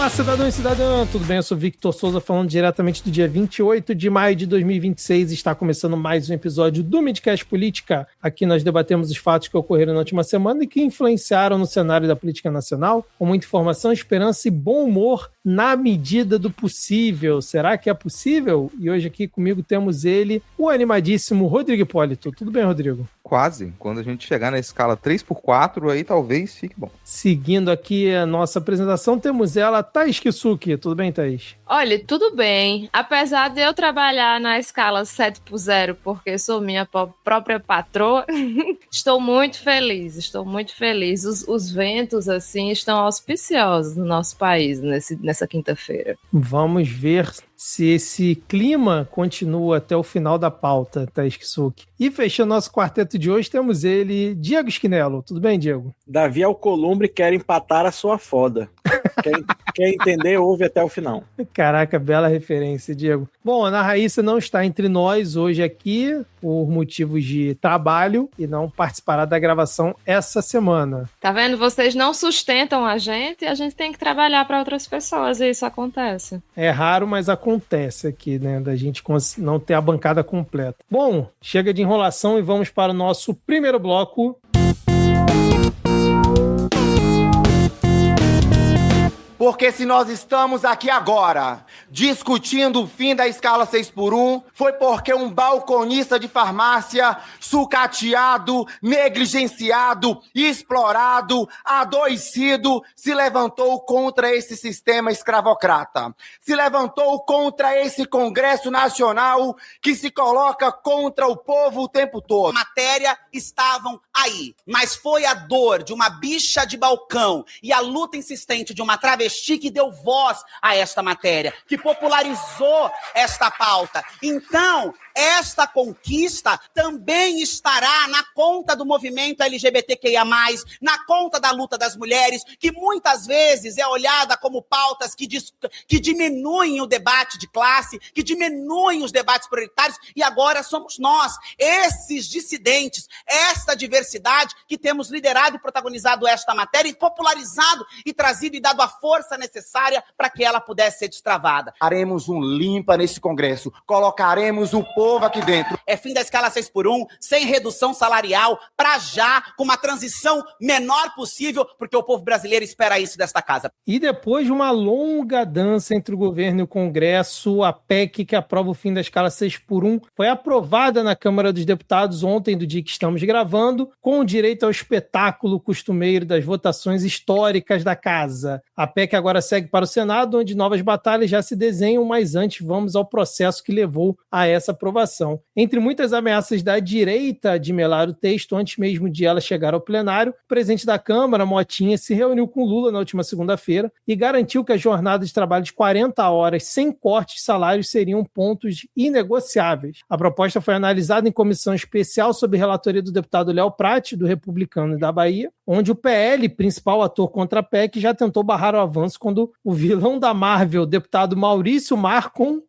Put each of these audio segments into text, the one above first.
Olá, cidadão e cidadã, tudo bem? Eu sou Victor Souza, falando diretamente do dia 28 de maio de 2026. Está começando mais um episódio do Midcast Política. Aqui nós debatemos os fatos que ocorreram na última semana e que influenciaram no cenário da política nacional, com muita informação, esperança e bom humor na medida do possível. Será que é possível? E hoje aqui comigo temos ele, o animadíssimo Rodrigo Hipólito. Tudo bem, Rodrigo? Quase. Quando a gente chegar na escala 3x4, aí talvez fique bom. Seguindo aqui a nossa apresentação, temos ela, Thaís Kisuki. Tudo bem, Thaís? Olha, tudo bem. Apesar de eu trabalhar na escala 7x0, porque sou minha própria patroa, estou muito feliz. Os ventos, assim, estão auspiciosos no nosso país nessa quinta-feira. Vamos ver se esse clima continua até o final da pauta, Thaís Kisuki. E fechando nosso quarteto de hoje, temos ele, Diego Schinello. Tudo bem, Diego? Davi Alcolumbre quer empatar a sua foda. Quer entender, ouve até o final. Caraca, bela referência, Diego. Bom, a Ana Raíssa não está entre nós hoje aqui por motivos de trabalho e não participará da gravação essa semana. Tá vendo? Vocês não sustentam a gente tem que trabalhar para outras pessoas e isso acontece. É raro, mas acontece aqui, né? Da gente não ter a bancada completa. Bom, chega de enrolação e vamos para o nosso primeiro bloco. Porque se nós estamos aqui agora discutindo o fim da escala 6x1, foi porque um balconista de farmácia sucateado, negligenciado, explorado, adoecido, se levantou contra esse sistema escravocrata. Se levantou contra esse Congresso Nacional que se coloca contra o povo o tempo todo. Matéria estavam aí, mas foi a dor de uma bicha de balcão e a luta insistente de uma travesti que deu voz a esta matéria, que popularizou esta pauta. Então, esta conquista também estará na conta do movimento LGBTQIA+, na conta da luta das mulheres, que muitas vezes é olhada como pautas que diminuem o debate de classe, que diminuem os debates prioritários, e agora somos nós, esses dissidentes, esta diversidade, que temos liderado e protagonizado esta matéria, e popularizado e trazido e dado a força necessária para que ela pudesse ser destravada. Faremos um limpa nesse Congresso, colocaremos o povo aqui dentro. É fim da escala 6x1, sem redução salarial, para já, com uma transição menor possível, porque o povo brasileiro espera isso desta casa. E depois de uma longa dança entre o governo e o Congresso, a PEC que aprova o fim da escala 6x1 foi aprovada na Câmara dos Deputados ontem, do dia que estamos gravando, com o direito ao espetáculo costumeiro das votações históricas da casa. A PEC agora segue para o Senado, onde novas batalhas já se desenham, mas antes vamos ao processo que levou a essa aprovação. Entre muitas ameaças da direita de melar o texto, antes mesmo de ela chegar ao plenário, o presidente da Câmara, Motinha, se reuniu com Lula na última segunda-feira e garantiu que a jornada de trabalho de 40 horas sem corte de salários seriam pontos inegociáveis. A proposta foi analisada em comissão especial sob relatoria do deputado Léo Prati, do Republicano da Bahia, onde o PL, principal ator contra a PEC, já tentou barrar o avanço quando o vilão da Marvel, o deputado Maurício Marcon,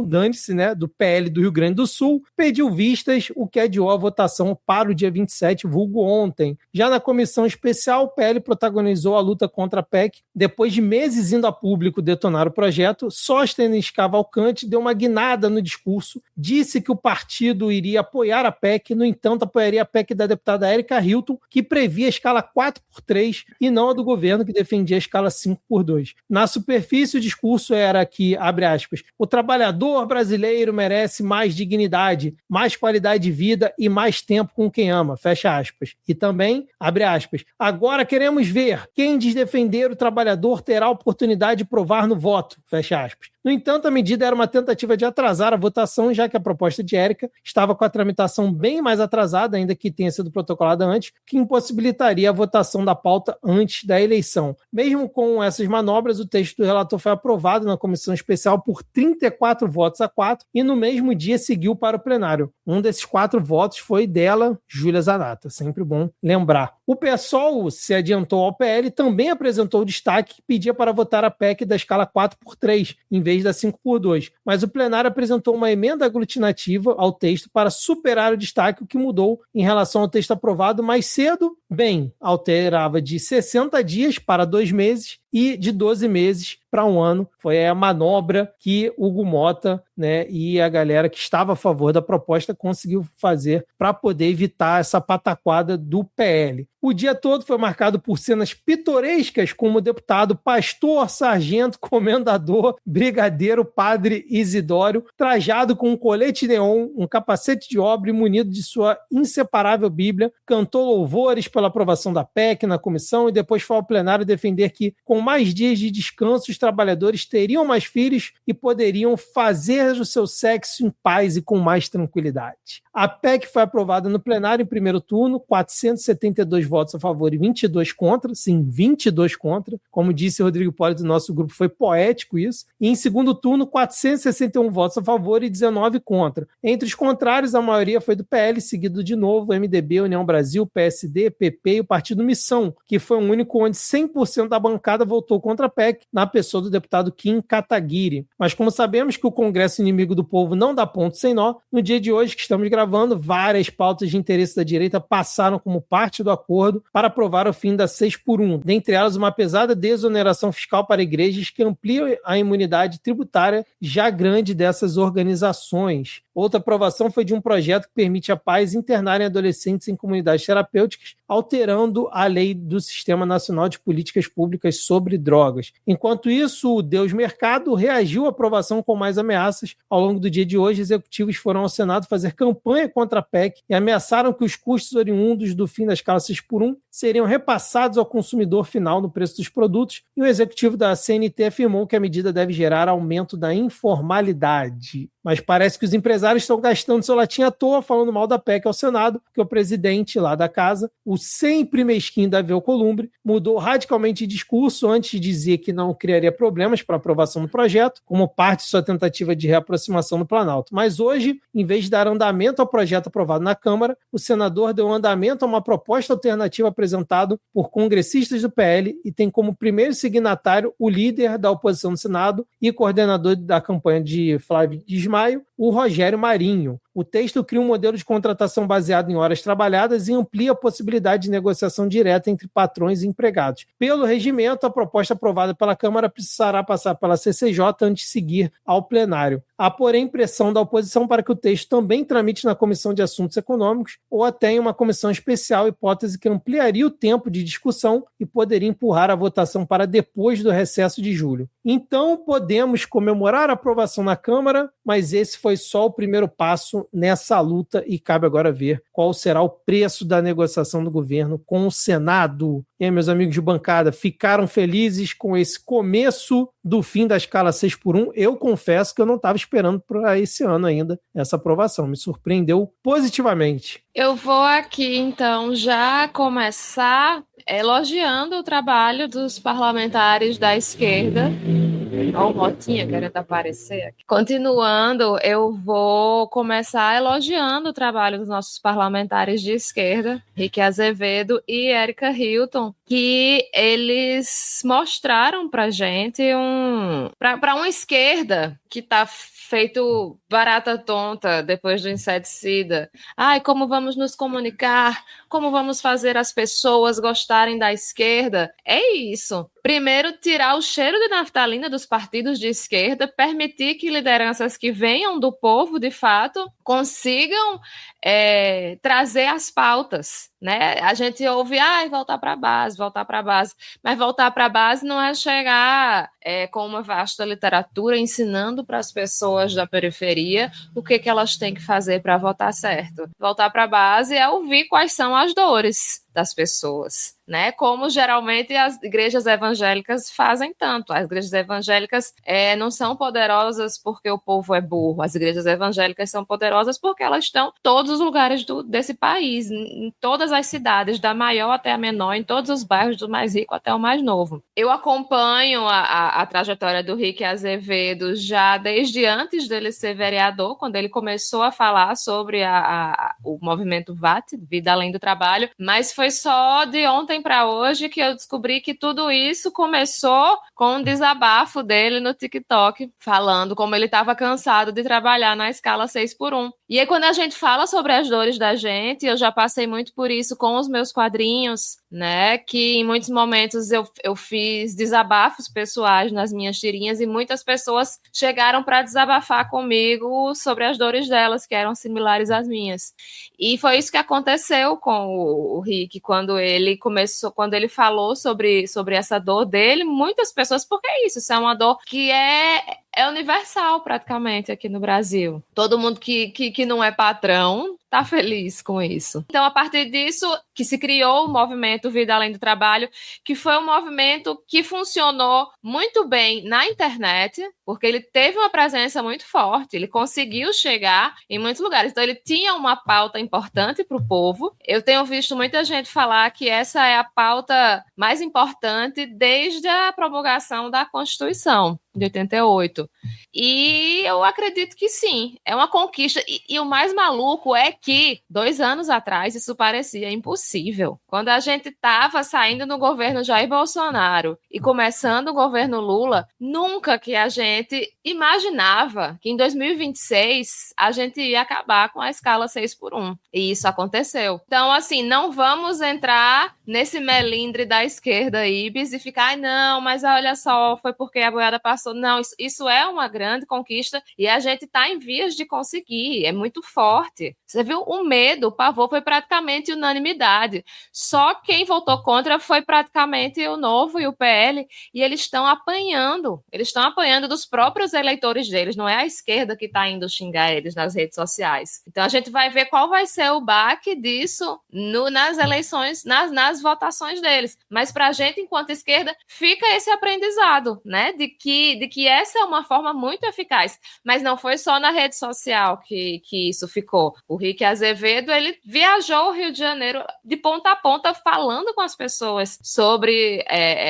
dane-se, né, do PL do Rio Grande do Sul, pediu vistas, o que adiou a votação para o dia 27, vulgo ontem. Já na comissão especial, o PL protagonizou a luta contra a PEC. Depois de meses indo a público detonar o projeto, Sóstenes Cavalcante deu uma guinada no discurso, disse que o partido iria apoiar a PEC, no entanto, apoiaria a PEC da deputada Érica Hilton, que previa a escala 4x3 e não a do governo, que defendia a escala 5x2. Na superfície, o discurso era que, abre aspas, o trabalhador brasileiro merece mais dignidade, mais qualidade de vida e mais tempo com quem ama, fecha aspas. E também, abre aspas, agora queremos ver quem desdefender o trabalhador terá a oportunidade de provar no voto, fecha aspas. No entanto, a medida era uma tentativa de atrasar a votação, já que a proposta de Érica estava com a tramitação bem mais atrasada, ainda que tenha sido protocolada antes, que impossibilitaria a votação da pauta antes da eleição. Mesmo com essas manobras, o texto do relator foi aprovado na comissão especial por 34 votos a 4 e no mesmo dia seguiu para o plenário. Um desses 4 votos foi dela, Júlia Zanata. Sempre bom lembrar. O PSOL se adiantou ao PL e também apresentou o destaque que pedia para votar a PEC da escala 4x3, em vez da 5x2. Mas o plenário apresentou uma emenda aglutinativa ao texto para superar o destaque, o que mudou em relação ao texto aprovado mais cedo. Bem, alterava de 60 dias para 2 meses e de 12 meses para 1 ano. Foi a manobra que Hugo Mota, né, e a galera que estava a favor da proposta conseguiu fazer para poder evitar essa pataquada do PL. O dia todo foi marcado por cenas pitorescas, como o deputado pastor, sargento, comendador, brigadeiro, padre Isidório, trajado com um colete neon, um capacete de obra e munido de sua inseparável Bíblia, cantou louvores pela aprovação da PEC na comissão e depois foi ao plenário defender que, com mais dias de descanso, os trabalhadores teriam mais filhos e poderiam fazer o seu sexo em paz e com mais tranquilidade. A PEC foi aprovada no plenário em primeiro turno, 472 votos a favor e 22 contra, sim, 22 contra. Como disse o Rodrigo Poli do nosso grupo, foi poético isso. E em segundo turno, 461 votos a favor e 19 contra. Entre os contrários, a maioria foi do PL, seguido de novo MDB, União Brasil, PSD, PP e o Partido Missão, que foi o único onde 100% da bancada votou contra a PEC, na pessoa do deputado Kim Kataguiri. Mas como sabemos que o Congresso inimigo do povo não dá ponto sem nó, no dia de hoje que estamos gravando, várias pautas de interesse da direita passaram como parte do acordo para aprovar o fim da 6x1, dentre elas uma pesada desoneração fiscal para igrejas que amplia a imunidade tributária já grande dessas organizações. Outra aprovação foi de um projeto que permite a pais internarem adolescentes em comunidades terapêuticas, alterando a lei do Sistema Nacional de Políticas Públicas sobre Drogas. Enquanto isso, o Deus Mercado reagiu à aprovação com mais ameaças. Ao longo do dia de hoje, executivos foram ao Senado fazer campanha contra a PEC e ameaçaram que os custos oriundos do fim da escala 6x1 seriam repassados ao consumidor final no preço dos produtos, e o executivo da CNT afirmou que a medida deve gerar aumento da informalidade. Mas parece que os empresários estão gastando seu latim à toa falando mal da PEC ao Senado, porque o presidente lá da casa, o sempre mesquinho Davi Alcolumbre, mudou radicalmente de discurso. Antes dizia que não criaria problemas para aprovação do projeto, como parte de sua tentativa de reaproximação do Planalto. Mas hoje, em vez de dar andamento ao projeto aprovado na Câmara, o senador deu andamento a uma proposta alternativa apresentada por congressistas do PL e tem como primeiro signatário o líder da oposição no Senado e coordenador da campanha de Flávio Desmaio, o Rogério Marinho. O texto cria um modelo de contratação baseado em horas trabalhadas e amplia a possibilidade de negociação direta entre patrões e empregados. Pelo regimento, a proposta aprovada pela Câmara precisará passar pela CCJ antes de seguir ao plenário. Há, porém, pressão da oposição para que o texto também tramite na Comissão de Assuntos Econômicos ou até em uma comissão especial, hipótese que ampliaria o tempo de discussão e poderia empurrar a votação para depois do recesso de julho. Então, podemos comemorar a aprovação na Câmara, mas esse foi só o primeiro passo nessa luta e cabe agora ver qual será o preço da negociação do governo com o Senado. E aí, meus amigos de bancada, ficaram felizes com esse começo do fim da escala 6x1? Eu confesso que eu não estava esperando para esse ano ainda essa aprovação. Me surpreendeu positivamente. Eu vou aqui, então, já começar elogiando o trabalho dos parlamentares da esquerda. Olha o Motinha querendo aparecer aqui. Continuando, eu vou começar elogiando o trabalho dos nossos parlamentares de esquerda, Rick Azevedo e Érica Hilton, que eles mostraram pra gente para uma esquerda que tá feito barata tonta depois do inseticida. Ai, como vamos nos comunicar? Como vamos fazer as pessoas gostarem da esquerda? É isso. Primeiro, tirar o cheiro de naftalina dos partidos de esquerda, permitir que lideranças que venham do povo, de fato, consigam trazer as pautas, né? A gente ouve, voltar para a base, mas voltar para a base não é chegar com uma vasta literatura ensinando para as pessoas da periferia o que elas têm que fazer para votar certo. Voltar para a base é ouvir quais são as dores das pessoas, né? Como geralmente as igrejas evangélicas fazem tanto. As igrejas evangélicas não são poderosas porque o povo é burro. As igrejas evangélicas são poderosas porque elas estão em todos os lugares desse país, em todas as cidades, da maior até a menor, em todos os bairros, do mais rico até o mais novo. Eu acompanho a trajetória do Rick Azevedo já desde antes dele ser vereador, quando ele começou a falar sobre o movimento VAT, Vida Além do Trabalho, mas foi só de ontem para hoje que eu descobri que tudo isso começou com um desabafo dele no TikTok, falando como ele estava cansado de trabalhar na escala 6x1. E aí, quando a gente fala sobre as dores da gente, eu já passei muito por isso com os meus quadrinhos, né? Que em muitos momentos eu fiz desabafos pessoais nas minhas tirinhas e muitas pessoas chegaram para desabafar comigo sobre as dores delas, que eram similares às minhas. E foi isso que aconteceu com o Rick, quando ele falou sobre essa dor dele, muitas pessoas, porque é isso é uma dor que é universal praticamente aqui no Brasil. Todo mundo que não é patrão tá feliz com isso. Então, a partir disso, que se criou o movimento Vida Além do Trabalho, que foi um movimento que funcionou muito bem na internet, porque ele teve uma presença muito forte, ele conseguiu chegar em muitos lugares. Então, ele tinha uma pauta importante para o povo. Eu tenho visto muita gente falar que essa é a pauta mais importante desde a promulgação da Constituição de 88. E eu acredito que sim, é uma conquista. E o mais maluco é que 2 anos atrás isso parecia impossível. Quando a gente estava saindo do governo Jair Bolsonaro e começando o governo Lula, nunca que a gente imaginava que em 2026 a gente ia acabar com a escala 6x1. E isso aconteceu. Então, assim, não vamos entrar nesse melindre da esquerda ibis e ficar, não, mas olha só, foi porque a boiada passou. Não, isso é uma grande conquista e a gente está em vias de conseguir, é muito forte. Você viu o medo, o pavor foi praticamente unanimidade. Só quem votou contra foi praticamente o Novo e o PL, e eles estão apanhando dos próprios eleitores deles, não é a esquerda que está indo xingar eles nas redes sociais. Então a gente vai ver qual vai ser o baque disso nas eleições, nas votações deles. Mas para a gente, enquanto esquerda, fica esse aprendizado, né, de que essa é uma forma muito eficaz. Mas não foi só na rede social que isso ficou. O Rick Azevedo, ele viajou ao Rio de Janeiro de ponta a ponta falando com as pessoas sobre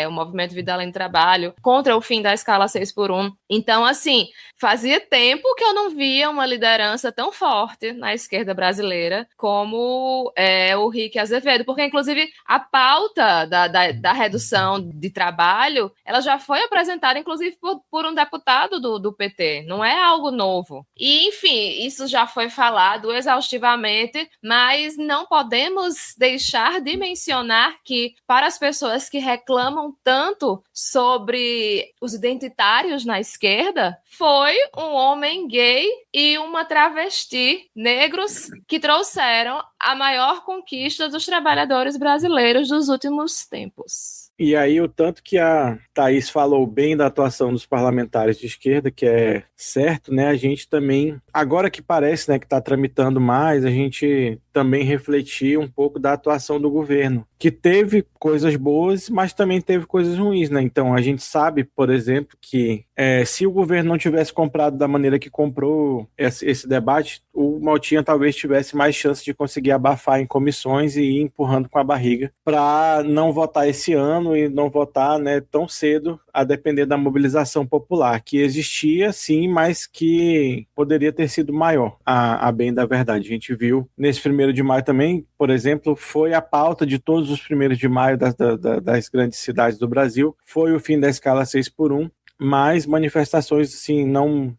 o movimento Vida Além do Trabalho, contra o fim da escala 6x1. Então, assim, fazia tempo que eu não via uma liderança tão forte na esquerda brasileira como o Rick Azevedo, porque, inclusive, a pauta da redução de trabalho, ela já foi apresentada, inclusive, por um deputado do PT. Não é algo novo. E, enfim, isso já foi falado exaustivamente, mas não podemos deixar de mencionar que, para as pessoas que reclamam tanto sobre os identitários na esquerda, foi um homem gay e uma travesti negros que trouxeram a maior conquista dos trabalhadores brasileiros dos últimos tempos. E aí, o tanto que a Thaís falou bem da atuação dos parlamentares de esquerda, que é certo, né? A gente também, agora que parece, né, que está tramitando mais, a gente também refletir um pouco da atuação do governo, que teve coisas boas, mas também teve coisas ruins, né? Então, a gente sabe, por exemplo, que se o governo não tivesse comprado da maneira que comprou esse debate, o Maltinha talvez tivesse mais chance de conseguir abafar em comissões e ir empurrando com a barriga para não votar esse ano e não votar, né, tão cedo, a depender da mobilização popular, que existia sim, mas que poderia ter sido maior, a bem da verdade. A gente viu nesse 1º de maio também, por exemplo, foi a pauta de todos os 1º de maio das grandes cidades do Brasil, foi o fim da escala 6x1, mas manifestações assim, não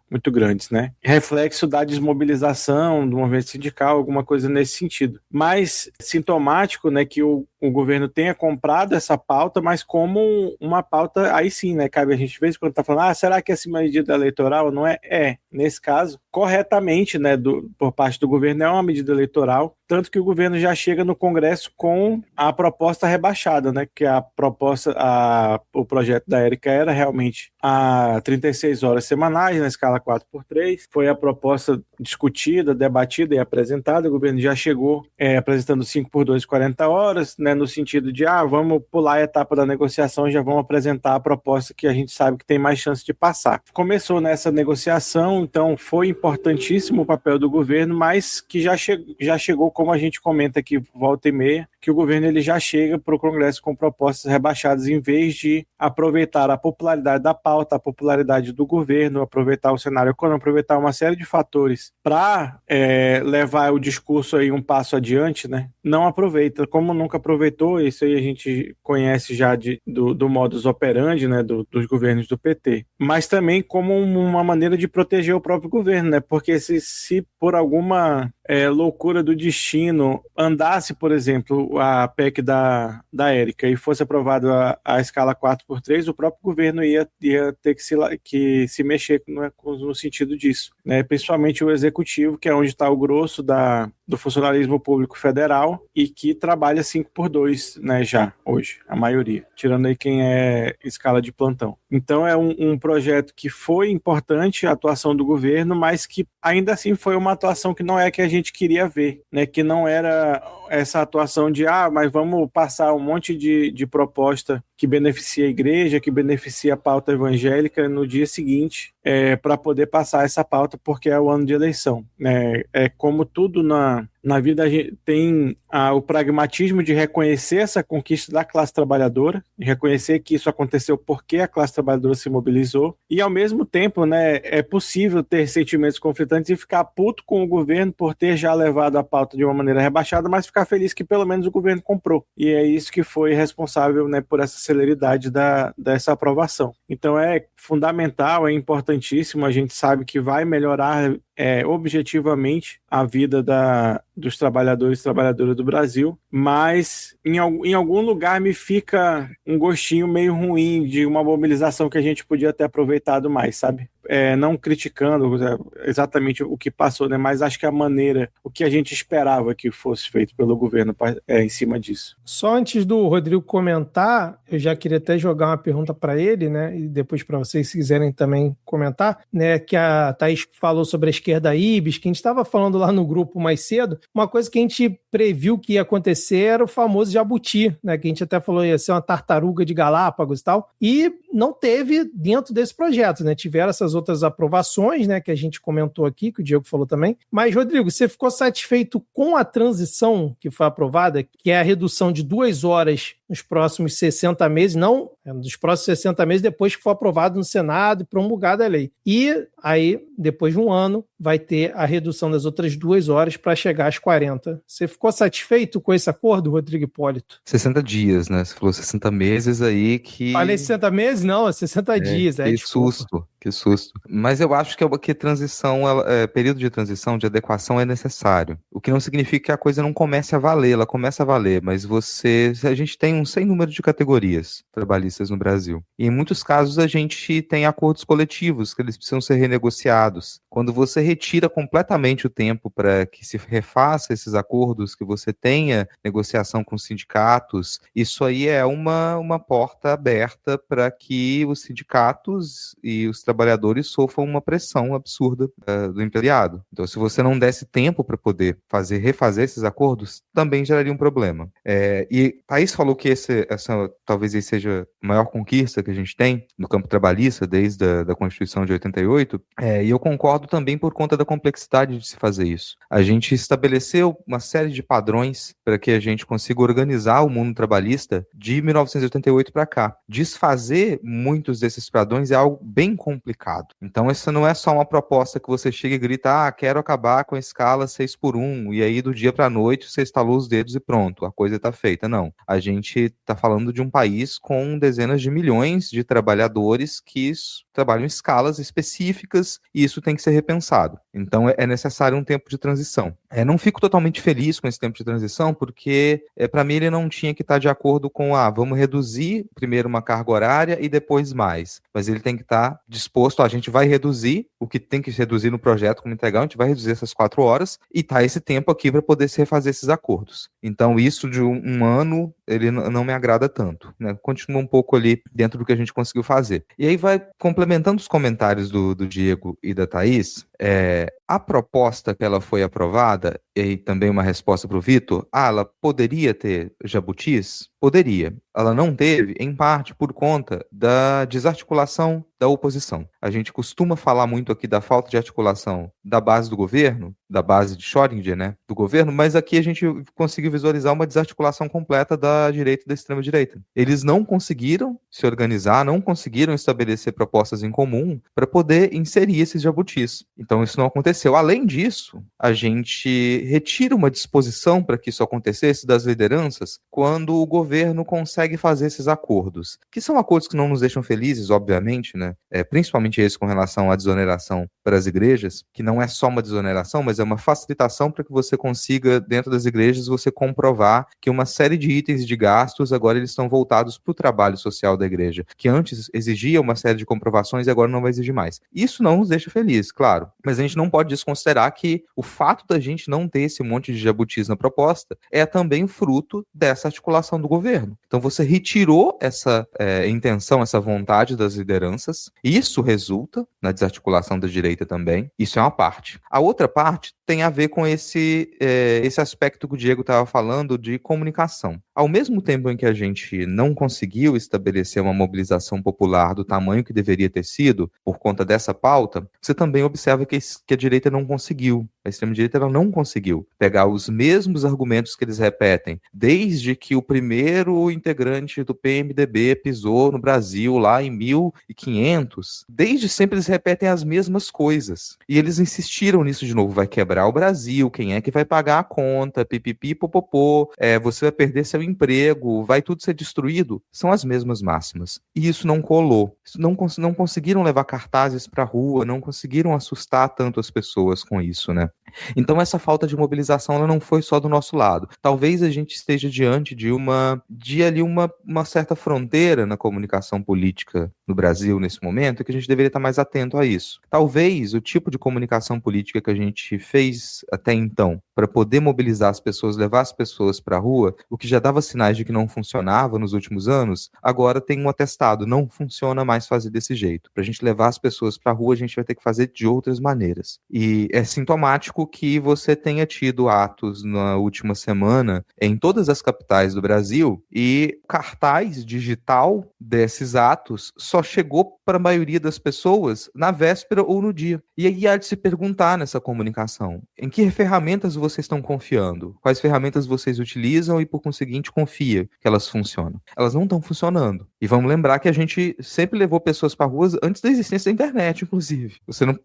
muito grandes, né? Reflexo da desmobilização do movimento sindical, alguma coisa nesse sentido. Mas sintomático, né, que o governo tenha comprado essa pauta, mas como uma pauta, aí sim, né, cabe a gente de vez em quando tá falando, será que essa medida eleitoral não é? Nesse caso, corretamente, né, por parte do governo, é uma medida eleitoral, tanto que o governo já chega no Congresso com a proposta rebaixada, né, que o projeto da Érica era realmente a 36 horas semanais, na escala 4x3, foi a proposta discutida, debatida e apresentada, o governo já chegou apresentando 5x2, 40 horas, né, no sentido de, vamos pular a etapa da negociação e já vamos apresentar a proposta que a gente sabe que tem mais chance de passar. Começou nessa negociação, então foi importantíssimo o papel do governo, mas que já chegou, como a gente comenta aqui, volta e meia, que o governo ele já chega para o Congresso com propostas rebaixadas, em vez de aproveitar a popularidade da pauta, a popularidade do governo, aproveitar o cenário econômico, aproveitar uma série de fatores para levar o discurso aí um passo adiante, né? Não aproveita, como nunca aproveitou, isso aí a gente conhece já do modus operandi, né, dos governos do PT, mas também como uma maneira de proteger o próprio governo, né? Porque se por alguma loucura do destino andasse, por exemplo, a PEC da Érica e fosse aprovado a escala 4x3, o próprio governo ia ter que se mexer no sentido disso, né? Principalmente o executivo, que é onde está o grosso do funcionalismo público federal e que trabalha 5x2, né, já hoje, a maioria, tirando aí quem é escala de plantão. Então é um projeto que foi importante a atuação do governo, mas que ainda assim foi uma atuação que não é a que a gente queria ver, né, que não era essa atuação de, mas vamos passar um monte de proposta que beneficia a igreja, que beneficia a pauta evangélica no dia seguinte, para poder passar essa pauta, porque é o ano de eleição, né? Como tudo na vida, a gente tem o pragmatismo de reconhecer essa conquista da classe trabalhadora, de reconhecer que isso aconteceu porque a classe trabalhadora se mobilizou, e ao mesmo tempo, né, é possível ter sentimentos conflitantes e ficar puto com o governo por ter já levado a pauta de uma maneira rebaixada, mas ficar feliz que pelo menos o governo comprou. E é isso que foi responsável, né, por essa celeridade dessa aprovação. Então é fundamental, é importantíssimo, a gente sabe que vai melhorar objetivamente a vida dos trabalhadores e trabalhadoras do Brasil, mas em algum lugar me fica um gostinho meio ruim de uma mobilização que a gente podia ter aproveitado mais, sabe? Não criticando exatamente o que passou, né? Mas acho que a maneira, o que a gente esperava que fosse feito pelo governo em cima disso. Só antes do Rodrigo comentar, eu já queria até jogar uma pergunta para ele, né? E depois para vocês, se quiserem também comentar, né? Que a Thaís falou sobre a esquerda IBIS, que a gente estava falando lá no grupo mais cedo. Uma coisa que a gente previu que ia acontecer era o famoso jabuti, né? Que a gente até falou ia ser uma tartaruga de Galápagos e tal. E não teve dentro desse projeto, né? Tiveram essas outras aprovações, né, que a gente comentou aqui, que o Diego falou também. Mas, Rodrigo, você ficou satisfeito com a transição que foi aprovada, que é a redução de 2 horas nos próximos 60 meses, não, nos próximos 60 meses depois que for aprovado no Senado e promulgada a lei. E aí, depois de um ano, vai ter a redução das outras 2 horas para chegar às 40. Você ficou satisfeito com esse acordo, Rodrigo Hipólito? 60 dias, né? Você falou 60 meses aí que... Falei 60 meses? Não, é 60 dias. Que susto. Mas eu acho que transição, período de transição, de adequação é necessário. O que não significa que a coisa não comece a valer, ela começa a valer, mas a gente tem um sem número de categorias trabalhistas no Brasil. E em muitos casos a gente tem acordos coletivos que eles precisam ser renegociados. Quando você retira completamente o tempo para que se refaça esses acordos, que você tenha negociação com sindicatos, isso aí é uma porta aberta para que os sindicatos e os trabalhadores sofram uma pressão absurda do empresariado. Então, se você não desse tempo para poder refazer esses acordos, também geraria um problema. E Thaís falou que essa talvez seja a maior conquista que a gente tem no campo trabalhista desde a Constituição de 88, e eu concordo também por conta da complexidade de se fazer isso. A gente estabeleceu uma série de padrões para que a gente consiga organizar o mundo trabalhista de 1988 para cá. Desfazer muitos desses padrões é algo bem complicado. Então, essa não é só uma proposta que você chega e grita, quero acabar com a escala 6x1, e aí do dia para a noite você estalou os dedos e pronto, a coisa está feita. Não. A gente está falando de um país com dezenas de milhões de trabalhadores que trabalham em escalas específicas e isso tem que ser repensado. Então, é necessário um tempo de transição. Não fico totalmente feliz com esse tempo de transição porque, para mim, ele não tinha que estar de acordo com, vamos reduzir primeiro uma carga horária e depois mais. Mas ele tem que estar disposto, a gente vai reduzir o que tem que se reduzir no projeto como integral, a gente vai reduzir essas 4 horas e tá esse tempo aqui para poder se refazer esses acordos. Então, isso de um ano, ele não me agrada tanto, né? Continua um pouco ali dentro do que a gente conseguiu fazer. E aí vai complementando os comentários do Diego e da Thaís, a proposta que ela foi aprovada, e também uma resposta para o Vitor, ela poderia ter jabutis? Poderia. Ela não teve, em parte, por conta da desarticulação da oposição. A gente costuma falar muito aqui da falta de articulação da base do governo, da base de Schrödinger, né, do governo, mas aqui a gente conseguiu visualizar uma desarticulação completa da direita e da extrema-direita. Eles não conseguiram se organizar, não conseguiram estabelecer propostas em comum para poder inserir esses jabutis. Então isso não aconteceu. Além disso, a gente retira uma disposição para que isso acontecesse das lideranças quando o governo governo consegue fazer esses acordos, que são acordos que não nos deixam felizes, obviamente, né? Principalmente esse com relação à desoneração para as igrejas, que não é só uma desoneração, mas é uma facilitação para que você consiga, dentro das igrejas, você comprovar que uma série de itens de gastos agora eles estão voltados para o trabalho social da igreja, que antes exigia uma série de comprovações e agora não vai exigir mais. Isso não nos deixa felizes, claro, mas a gente não pode desconsiderar que o fato da gente não ter esse monte de jabutis na proposta é também fruto dessa articulação do governo. Então você retirou essa intenção, essa vontade das lideranças, isso resulta na desarticulação da direita também, isso é uma parte. A outra parte tem a ver com esse aspecto que o Diego estava falando de comunicação. Ao mesmo tempo em que a gente não conseguiu estabelecer uma mobilização popular do tamanho que deveria ter sido por conta dessa pauta, você também observa que a direita não conseguiu, a extrema-direita ela não conseguiu pegar os mesmos argumentos que eles repetem, desde que o primeiro integrante do PMDB pisou no Brasil lá em 1500, desde sempre eles repetem as mesmas coisas. E eles insistiram nisso de novo, vai quebrar o Brasil, quem é que vai pagar a conta, pipipi, popopô, você vai perder seu emprego, vai tudo ser destruído. São as mesmas máximas. E isso não colou. Não conseguiram levar cartazes para a rua, não conseguiram assustar tanto as pessoas com isso, né? Então essa falta de mobilização ela não foi só do nosso lado. Talvez a gente esteja diante de uma certa fronteira na comunicação política no Brasil nesse momento, e que a gente deveria estar mais atento a isso. Talvez o tipo de comunicação política que a gente fez até então, para poder mobilizar as pessoas, levar as pessoas para a rua, o que já dava sinais de que não funcionava nos últimos anos, agora tem um atestado, não funciona mais fazer desse jeito. Para a gente levar as pessoas para a rua, a gente vai ter que fazer de outras maneiras. E é sintomático que você tenha tido atos na última semana em todas as capitais do Brasil, e o cartaz digital desses atos só chegou para a maioria das pessoas na véspera ou no dia. E aí há de se perguntar nessa comunicação, em que ferramentas vocês estão confiando? Quais ferramentas vocês utilizam e, por conseguinte, confia que elas funcionam? Elas não estão funcionando. E vamos lembrar que a gente sempre levou pessoas para ruas antes da existência da internet, inclusive.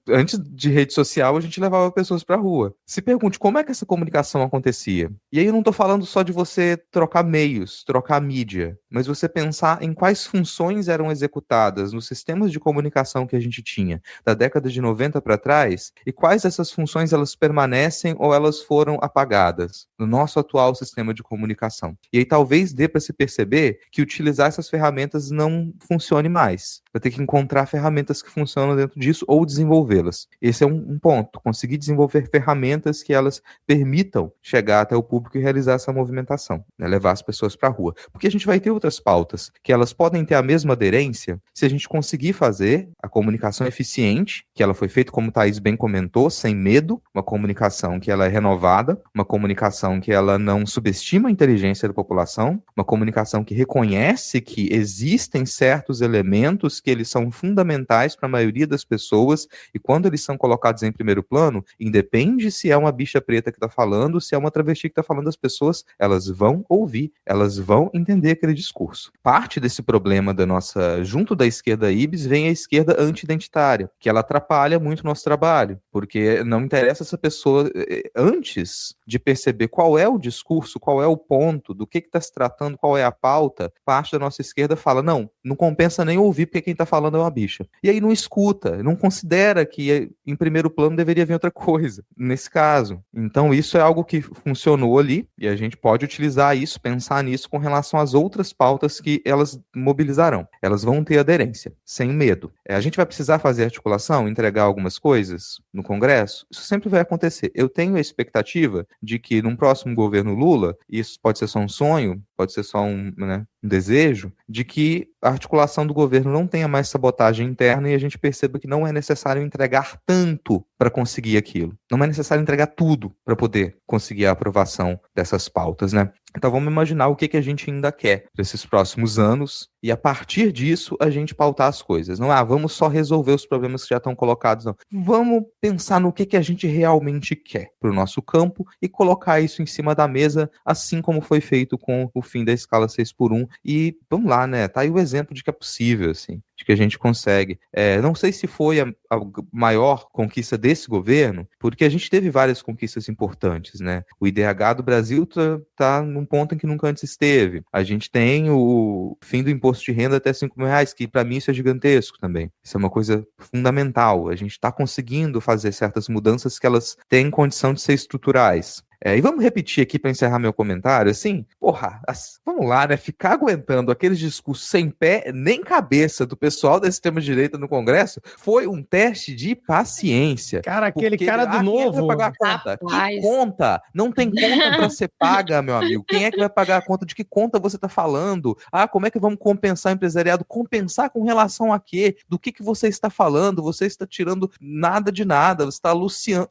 Antes de rede social, a gente levava pessoas para rua. Se pergunte como é que essa comunicação acontecia. E aí eu não estou falando só de você trocar meios, trocar mídia, mas você pensar em quais funções eram executadas nos sistemas de comunicação que a gente tinha da década de 90 para trás, e quais dessas funções elas permanecem ou elas foram apagadas no nosso atual sistema de comunicação. E aí talvez dê para se perceber que utilizar essas ferramentas não funcione mais. Vai ter que encontrar ferramentas que funcionam dentro disso ou desenvolvê-las. Esse é um ponto. Conseguir desenvolver ferramentas que elas permitam chegar até o público e realizar essa movimentação, né? Levar as pessoas para a rua. Porque a gente vai ter outras pautas que elas podem ter a mesma aderência se a gente conseguir fazer a comunicação eficiente, que ela foi feita, como o Thaís bem comentou, sem medo, uma comunicação que ela é renovada, uma comunicação que ela não subestima a inteligência da população, uma comunicação que reconhece que existem certos elementos que eles são fundamentais para a maioria das pessoas, e quando eles são colocados em primeiro plano, independe se é uma bicha preta que está falando, se é uma travesti que está falando, as pessoas, elas vão ouvir, elas vão entender aquele discurso. Parte desse problema junto da esquerda IBS, vem a esquerda anti-identitária, que ela atrapalha muito o nosso trabalho, porque não interessa essa pessoa, antes de perceber qual é o discurso, qual é o ponto, do que está se tratando, qual é a pauta, parte da nossa esquerda fala, não compensa nem ouvir porque quem está falando é uma bicha. E aí não escuta, não considera que em primeiro plano deveria vir outra coisa, nesse caso. Então isso é algo que funcionou ali, e a gente pode utilizar isso, pensar nisso com relação às outras pautas que elas mobilizarão. Elas vão ter aderência, sem medo. A gente vai precisar fazer articulação, entregar algumas coisas no Congresso? Isso sempre vai acontecer. Eu tenho a expectativa de que num próximo governo Lula, isso pode ser só um sonho, pode ser só um desejo, de que a articulação do governo não tenha mais sabotagem interna e a gente perceba que não é necessário entregar tanto para conseguir aquilo. Não é necessário entregar tudo para poder conseguir a aprovação dessas pautas, né? Então vamos imaginar o que a gente ainda quer para esses próximos anos e a partir disso a gente pautar as coisas. Não vamos só resolver os problemas que já estão colocados, não. Vamos pensar no que a gente realmente quer para o nosso campo e colocar isso em cima da mesa, assim como foi feito com o fim da escala 6x1. E vamos lá, né? Tá aí o exemplo exemplo de que é possível, assim, de que a gente consegue. Não sei se foi a maior conquista desse governo, porque a gente teve várias conquistas importantes, né? O IDH do Brasil tá num ponto em que nunca antes esteve. A gente tem o fim do imposto de renda até R$5.000, que para mim isso é gigantesco também. Isso é uma coisa fundamental. A gente está conseguindo fazer certas mudanças que elas têm condição de ser estruturais. E vamos repetir aqui para encerrar meu comentário, assim, vamos lá, né, ficar aguentando aqueles discursos sem pé nem cabeça do pessoal da extrema-direita no Congresso foi um teste de paciência. Cara, aquele cara do Novo... Quem é que vai pagar a conta? Que conta? Não tem conta para ser paga, meu amigo. Quem é que vai pagar a conta? De que conta você está falando? Como é que vamos compensar o empresariado? Compensar com relação a quê? Do que você está falando? Você está tirando nada de nada, você está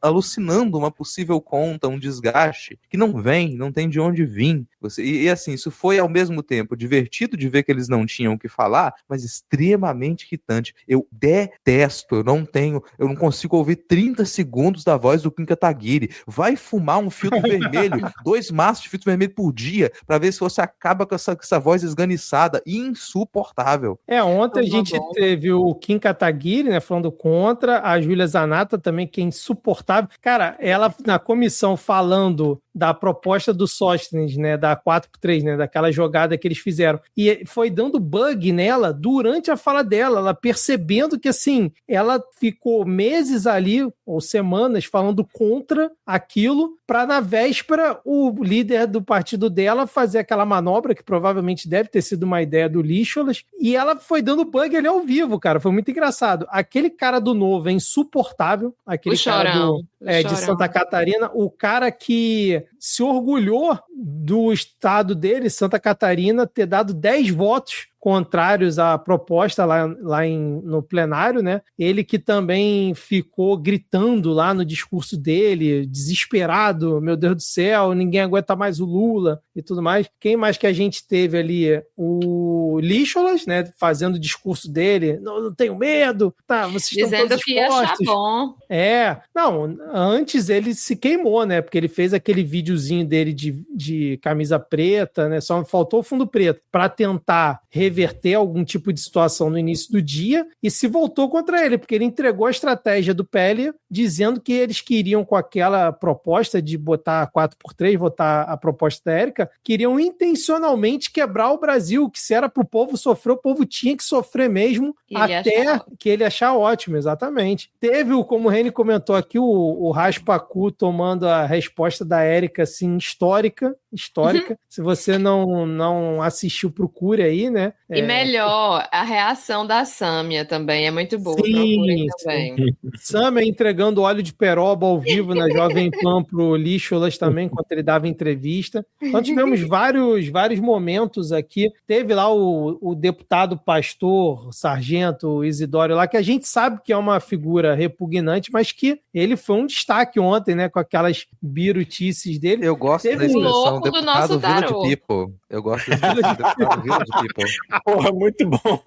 alucinando uma possível conta, um desgaste que não tem de onde vir. E assim, isso foi ao mesmo tempo divertido de ver que eles não tinham o que falar, mas extremamente irritante. Eu detesto, eu não consigo ouvir 30 segundos da voz do Kim Kataguiri. Vai fumar um filtro vermelho, 2 maços de filtro vermelho por dia, para ver se você acaba com essa voz esganiçada, insuportável. Ontem a gente teve o Kim Kataguiri, né, falando contra, a Júlia Zanata também, que é insuportável. Cara, ela na comissão falando da proposta do Sóstenes, né, da 4x3, né, daquela jogada que eles fizeram, e foi dando bug nela durante a fala dela, ela percebendo que, assim, ela ficou meses ali, ou semanas, falando contra aquilo, para na véspera o líder do partido dela fazer aquela manobra, que provavelmente deve ter sido uma ideia do Lícholas, e ela foi dando bug ali ao vivo, cara, foi muito engraçado. Aquele cara do Novo é insuportável, aquele cara de Santa Catarina, o cara que se orgulhou do estado dele, Santa Catarina, ter dado 10 votos contrários à proposta lá no plenário, né? Ele que também ficou gritando lá no discurso dele, desesperado, meu Deus do céu, ninguém aguenta mais o Lula e tudo mais. Quem mais que a gente teve ali? O Lícholas, né? Fazendo o discurso dele, não tenho medo, tá? Vocês dizendo que ia achar bom. Não, antes ele se queimou, né? Porque ele fez aquele videozinho dele de camisa preta, né? Só faltou o fundo preto para tentar reverter algum tipo de situação no início do dia e se voltou contra ele, porque ele entregou a estratégia do PL dizendo que eles queriam, com aquela proposta de botar 4x3, votar a proposta da Érica, queriam intencionalmente quebrar o Brasil, que se era pro povo sofrer, o povo tinha que sofrer mesmo, até que ele achar ótimo, exatamente. Teve, como o Reni comentou aqui, o Raspacu tomando a resposta da Érica, assim, histórica. Se você não assistiu, procure aí, né? E melhor, a reação da Sâmia também é muito boa. Sim, também. Sâmia entregando óleo de peroba ao vivo na Jovem Pan pro Lícholas também, enquanto ele dava entrevista. Então tivemos vários momentos aqui. Teve lá o deputado pastor, sargento Isidório lá, que a gente sabe que é uma figura repugnante, mas que ele foi um destaque ontem, né? Com aquelas birutices dele. Eu gosto da expressão deputado Village People. Eu gosto da expressão deputado Village People. Porra, muito bom.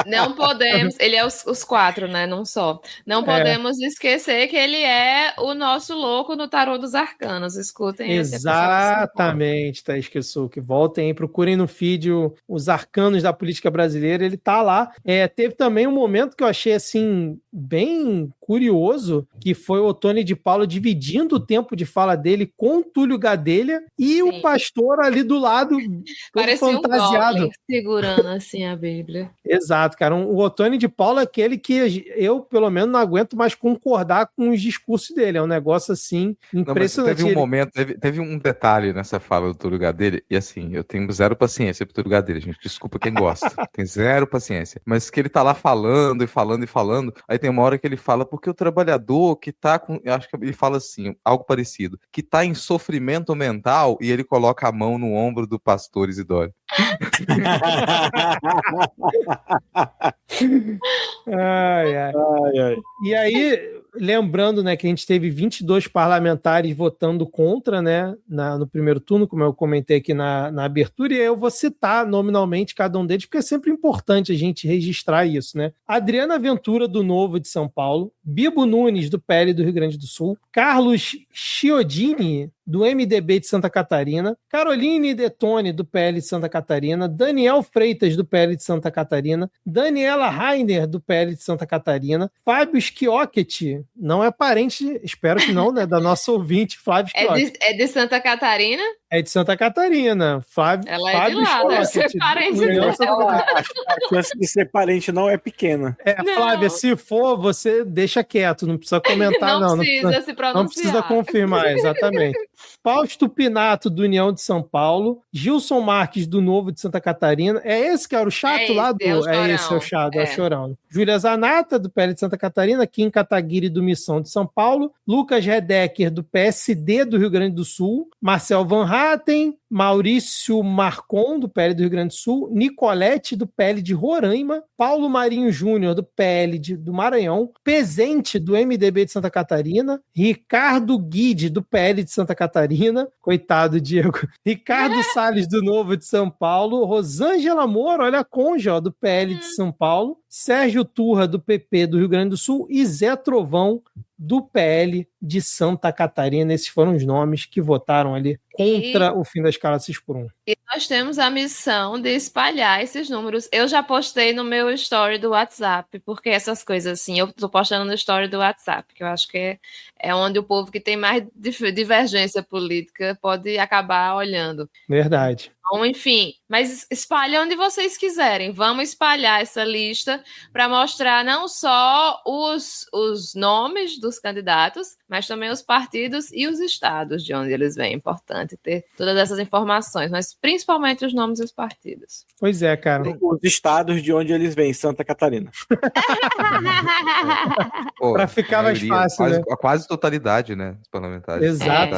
Não podemos, ele é os 4, né? Não só. Não podemos esquecer que ele é o nosso louco no tarô dos arcanos. Escutem. Exatamente, Thaís Kisuki. Voltem aí, procurem no feed os arcanos da política brasileira. Ele tá lá. Teve também um momento que eu achei, assim, bem curioso, que foi o Ottoni de Paula dividindo o tempo de fala dele com o Túlio Gadelha e o pastor ali do lado, parecia fantasiado. Um goblin segurando assim a Bíblia. Exato, cara. O Ottoni de Paula é aquele que eu, pelo menos, não aguento mais concordar com os discursos dele. É um negócio, assim, impressionante. Não, teve um momento, teve um detalhe nessa fala do Túlio Gadelha, e assim, eu tenho zero paciência pro Túlio Gadelha, gente. Desculpa quem gosta. Tem zero paciência. Mas que ele tá lá falando e falando e falando, aí tem uma hora que ele fala, porque o trabalhador que tá com, eu acho que ele fala assim, algo parecido, que tá em sofrimento mental, e ele coloca a mão no ombro do pastor Isidório. Ai. E aí, lembrando, né, que a gente teve 22 parlamentares votando contra, né, no primeiro turno, como eu comentei aqui na abertura, e eu vou citar nominalmente cada um deles, porque é sempre importante a gente registrar isso, né? Adriana Ventura, do Novo de São Paulo, Bibo Nunes, do PL do Rio Grande do Sul, Carlos Chiodini, do MDB de Santa Catarina, Caroline Detone, do PL de Santa Catarina, Daniel Freitas, do PL de Santa Catarina, Daniela Rainer, do PL de Santa Catarina, Fábio Schiochetti, não é parente, espero que não, né, da nossa ouvinte, Flávio Schiochetti. É de Santa Catarina? É de Santa Catarina. Ela é de lá, deve ser parente dela. A chance de ser parente não é pequena. Flávia, se for, você deixa quieto, não precisa comentar, não. Não precisa se pronunciar. Não precisa confirmar, exatamente. Fausto Pinato, do União de São Paulo, Gilson Marques, do Novo de Santa Catarina. É esse que era o chato lá do... esse é o chato, é o chorão. Júlia Zanata, do PL de Santa Catarina, Kim Kataguiri, do Missão de São Paulo, Lucas Redecker, do PSD do Rio Grande do Sul, Marcel Van Hatten, Maurício Marcon, do PL do Rio Grande do Sul, Nicolete, do PL de Roraima, Paulo Marinho Júnior, do PL do Maranhão, Pezente, do MDB de Santa Catarina, Ricardo Guide, do PL de Santa Catarina, coitado, Diego, Ricardo Salles, do Novo de São Paulo, Rosângela Moura, olha a Conja, do PL de São Paulo, Sérgio Turra, do PP do Rio Grande do Sul, e Zé Trovão, do PL de Santa Catarina. Esses foram os nomes que votaram ali contra o fim da escala 6x1. E nós temos a missão de espalhar esses números. Eu já postei no meu story do WhatsApp, porque essas coisas assim, eu tô postando no story do WhatsApp, que eu acho que é onde o povo que tem mais divergência política pode acabar olhando. Verdade. Então, enfim, mas espalhe onde vocês quiserem. Vamos espalhar essa lista para mostrar não só os nomes dos candidatos, mas também os partidos e os estados de onde eles vêm. É importante ter todas essas informações, mas principalmente os nomes dos partidos. Pois é, cara. Os estados de onde eles vêm, Santa Catarina. Para ficar mais fácil, né? A quase totalidade, né? Os parlamentares. Exato.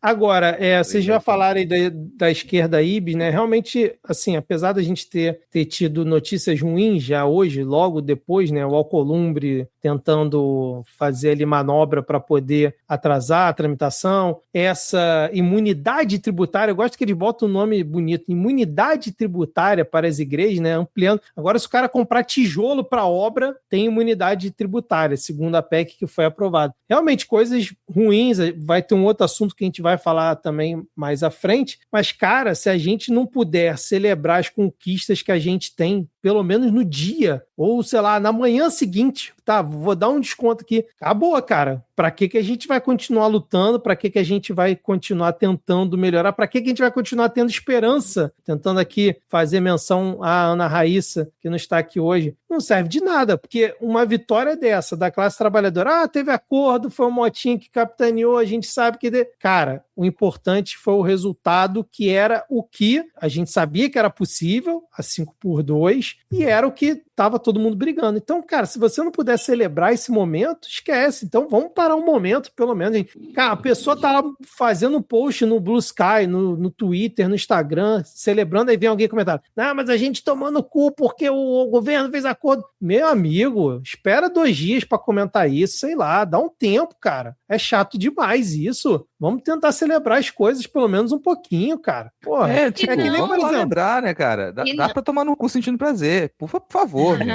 Agora, vocês já falaram aí da esquerda IB, né? Realmente, assim, apesar da gente ter tido notícias ruins já hoje, logo depois, né? O Alcolumbre tentando fazer ali manobra para poder atrasar a tramitação, essa imunidade tributária, eu gosto que eles botam um nome bonito, imunidade tributária para as igrejas, né? Ampliando. Agora, se o cara comprar tijolo para obra, tem imunidade tributária, segundo a PEC que foi aprovada. Realmente, coisas ruins, vai ter um outro assunto que a gente vai falar também mais à frente, mas, cara, se a gente não puder celebrar as conquistas que a gente tem, pelo menos no dia, ou, sei lá, na manhã seguinte, tá, vou dar um desconto aqui, acabou, cara. Pra que a gente vai continuar lutando? Pra que a gente vai continuar tentando melhorar? Pra que a gente vai continuar tendo esperança? Tentando aqui fazer menção à Ana Raíssa, que não está aqui hoje. Não serve de nada, porque uma vitória dessa, da classe trabalhadora, teve acordo, foi o Motinha que capitaneou, a gente sabe que... Cara, o importante foi o resultado, que era o que a gente sabia que era possível, a 5x2, e era o que estava todo mundo brigando. Então, cara, se você não puder celebrar esse momento, esquece. Então, vamos parar um momento, pelo menos. Gente. Cara, a pessoa tá lá fazendo um post no Blue Sky, no Twitter, no Instagram, celebrando, aí vem alguém comentar, mas a gente tomando o cu porque o governo fez acordo. Meu amigo, espera 2 dias para comentar isso, sei lá, dá um tempo, cara. É chato demais isso. Vamos tentar celebrar as coisas pelo menos um pouquinho, cara. Porra, que nem, vamos lá lembrar, né, cara? Dá pra tomar no cu sentindo prazer. Por favor, gente.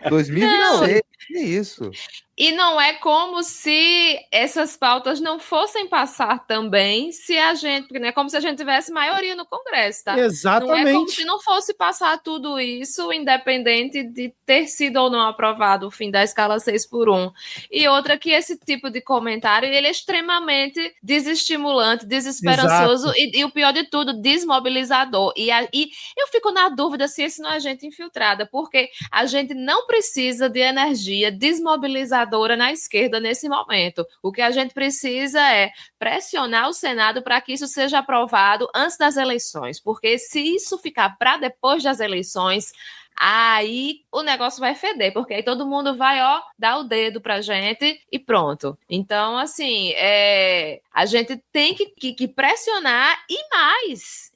2026, que isso? E não é como se essas pautas não fossem passar também, se a gente, não é como se a gente tivesse maioria no Congresso, tá? Exatamente. Não é como se não fosse passar tudo isso, independente de ter sido ou não aprovado o fim da escala 6x1. E outra que esse tipo de comentário, ele é extremamente desestimulante, desesperançoso e o pior de tudo, desmobilizador. E eu fico na dúvida se esse não é gente infiltrada, porque a gente não precisa de energia desmobilizadora na esquerda nesse momento. O que a gente precisa é pressionar o Senado para que isso seja aprovado antes das eleições, porque se isso ficar para depois das eleições, aí o negócio vai feder, porque aí todo mundo vai, dar o dedo pra gente e pronto. Então, assim, a gente tem que pressionar e mais.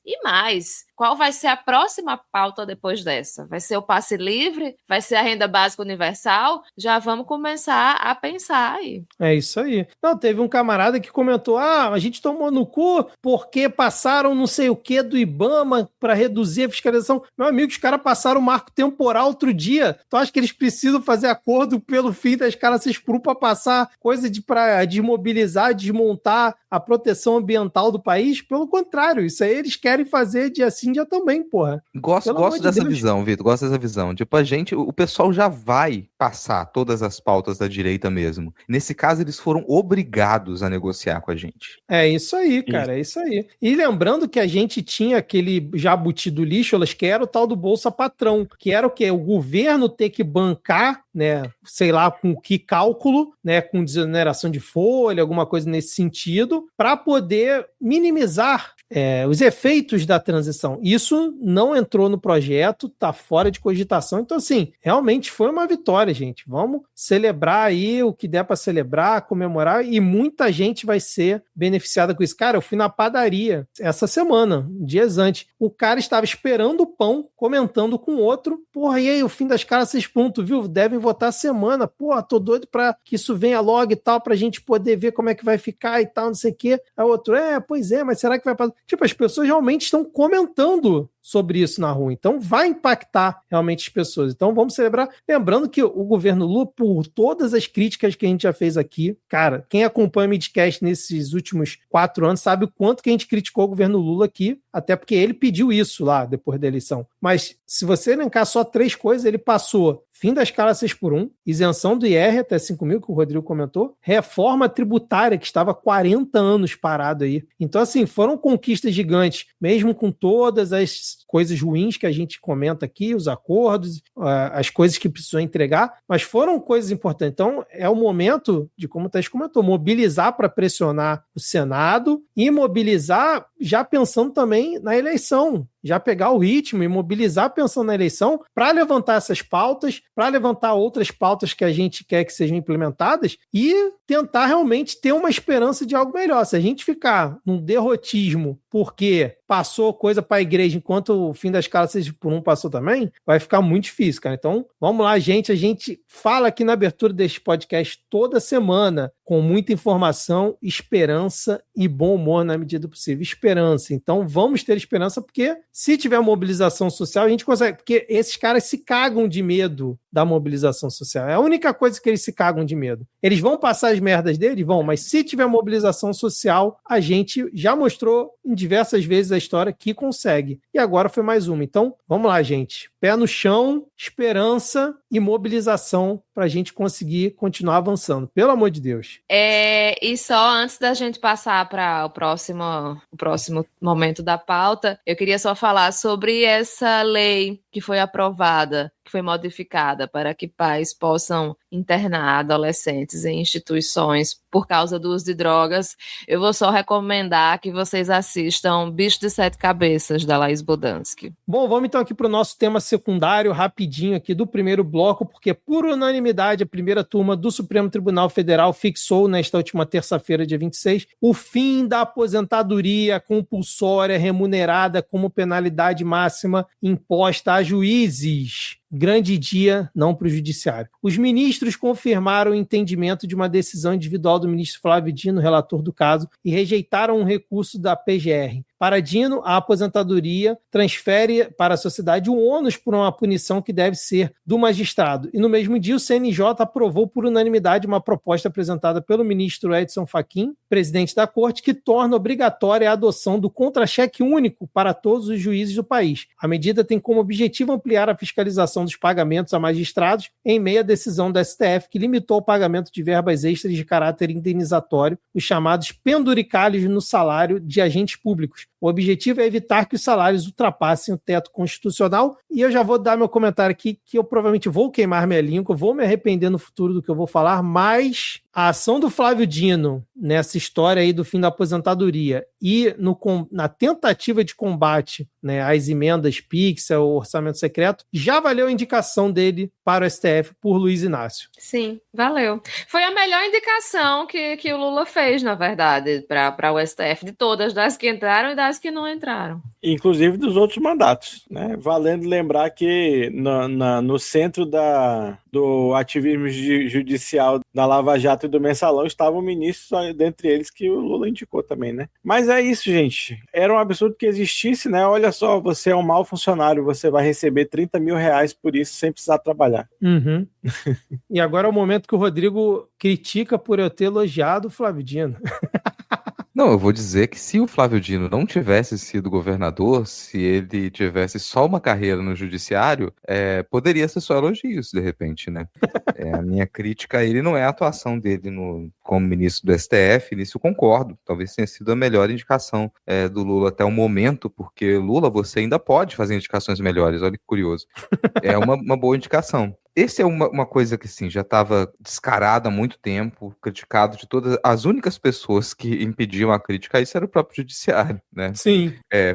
Qual vai ser a próxima pauta depois dessa? Vai ser o passe livre? Vai ser a renda básica universal? Já vamos começar a pensar aí. É isso aí. Não, teve um camarada que comentou, a gente tomou no cu porque passaram não sei o que do IBAMA para reduzir a fiscalização. Meu amigo, os caras passaram o marco marco temporal outro dia. Tu acha que eles precisam fazer acordo pelo fim da escala 6x1 para passar coisa para desmobilizar, desmontar a proteção ambiental do país? Pelo contrário, isso aí eles querem fazer dia sim, dia também, porra. Gosto dessa visão, Vitor. Gosto dessa visão. Tipo, o pessoal já vai passar todas as pautas da direita mesmo. Nesse caso, eles foram obrigados a negociar com a gente. É isso aí, cara, é isso aí. E lembrando que a gente tinha aquele jabuti do lixo, que era o tal do Bolsa Patrão, que era o quê? O governo ter que bancar, né, sei lá, com que cálculo, né, com desoneração de folha, alguma coisa nesse sentido, para poder minimizar os efeitos da transição. Isso não entrou no projeto, tá fora de cogitação. Então, assim, realmente foi uma vitória, gente. Vamos celebrar aí o que der para celebrar, comemorar, e muita gente vai ser beneficiada com isso. Cara, eu fui na padaria essa semana, dias antes. O cara estava esperando o pão, comentando com o outro. Porra, e aí, o fim das caras 6x1, viu? Devem votar semana. Porra, tô doido pra que isso venha logo e tal, pra gente poder ver como é que vai ficar e tal, não sei o quê. Aí o outro, pois é, mas será que vai passar? Tipo, as pessoas realmente estão comentando sobre isso na rua. Então, vai impactar realmente as pessoas. Então, vamos celebrar. Lembrando que o governo Lula, por todas as críticas que a gente já fez aqui, cara, quem acompanha o Midcast nesses últimos 4 anos sabe o quanto que a gente criticou o governo Lula aqui, até porque ele pediu isso lá, depois da eleição. Mas, se você elencar só 3 coisas, ele passou fim da escala 6x1, isenção do IR até 5 mil, que o Rodrigo comentou, reforma tributária, que estava há 40 anos parado aí. Então, assim, foram conquistas gigantes, mesmo com todas as coisas ruins que a gente comenta aqui, os acordos, as coisas que precisou entregar, mas foram coisas importantes. Então, é o momento de, como o Thaís comentou, mobilizar para pressionar o Senado e mobilizar já pensando também na eleição, já pegar o ritmo e mobilizar pensando na eleição para levantar essas pautas, para levantar outras pautas que a gente quer que sejam implementadas e tentar realmente ter uma esperança de algo melhor. Se a gente ficar num derrotismo porque passou coisa para a igreja enquanto o fim da escala 6x1 passou também, vai ficar muito difícil, cara. Então, vamos lá, gente. A gente fala aqui na abertura deste podcast toda semana com muita informação, esperança e bom humor na medida do possível. Esperança. Então, vamos ter esperança porque se tiver mobilização social, a gente consegue. Porque esses caras se cagam de medo da mobilização social. É a única coisa que eles se cagam de medo. Eles vão passar as merdas deles? Vão, mas se tiver mobilização social, a gente já mostrou em diversas vezes a história que consegue. E agora foi mais uma. Então, vamos lá, gente. Pé no chão, esperança e mobilização para a gente conseguir continuar avançando. Pelo amor de Deus. E só antes da gente passar para o próximo momento da pauta, eu queria só falar sobre essa lei que foi aprovada, que foi modificada para que pais possam internar adolescentes em instituições por causa do uso de drogas. Eu vou só recomendar que vocês assistam Bicho de 7 Cabeças, da Laís Bodansky. Bom, vamos então aqui para o nosso tema secundário, rapidinho aqui do primeiro bloco, porque por unanimidade a primeira turma do Supremo Tribunal Federal fixou nesta última terça-feira, dia 26, o fim da aposentadoria compulsória remunerada como penalidade máxima imposta a juízes. Grande dia, não para o judiciário. Os ministros confirmaram o entendimento de uma decisão individual do ministro Flávio Dino, relator do caso, e rejeitaram um recurso da PGR. Para Dino, a aposentadoria transfere para a sociedade o ônus por uma punição que deve ser do magistrado. E no mesmo dia, o CNJ aprovou por unanimidade uma proposta apresentada pelo ministro Edson Fachin, presidente da Corte, que torna obrigatória a adoção do contra-cheque único para todos os juízes do país. A medida tem como objetivo ampliar a fiscalização dos pagamentos a magistrados em meio à decisão da STF que limitou o pagamento de verbas extras de caráter indenizatório, os chamados penduricalhos no salário de agentes públicos. O objetivo é evitar que os salários ultrapassem o teto constitucional, e eu já vou dar meu comentário aqui, que eu provavelmente vou queimar minha língua, vou me arrepender no futuro do que eu vou falar, mas a ação do Flávio Dino nessa história aí do fim da aposentadoria e na tentativa de combate, né, às emendas PIX, ao orçamento secreto, já valeu a indicação dele para o STF por Luiz Inácio. Sim, valeu. Foi a melhor indicação que o Lula fez, na verdade, para o STF, de todas das que entraram e das parlamentares que não entraram. Inclusive dos outros mandatos, né? Valendo lembrar que no centro do ativismo judicial da Lava Jato e do Mensalão estavam ministros, dentre eles que o Lula indicou também, né? Mas é isso, gente. Era um absurdo que existisse, né? Olha só, você é um mau funcionário, você vai receber 30 mil reais por isso sem precisar trabalhar. Uhum. E agora é o momento que o Rodrigo critica por eu ter elogiado o Flávio Dino. Não, eu vou dizer que se o Flávio Dino não tivesse sido governador, se ele tivesse só uma carreira no judiciário, poderia ser só elogios, de repente, né? A minha crítica a ele não é a atuação dele como ministro do STF, nisso eu concordo. Talvez tenha sido a melhor indicação do Lula até o momento, porque, Lula, você ainda pode fazer indicações melhores, olha que curioso. É uma boa indicação. Esse é uma coisa que, sim, já estava descarada há muito tempo, criticado de todas. As únicas pessoas que impediam a crítica a isso era o próprio judiciário, né? Sim.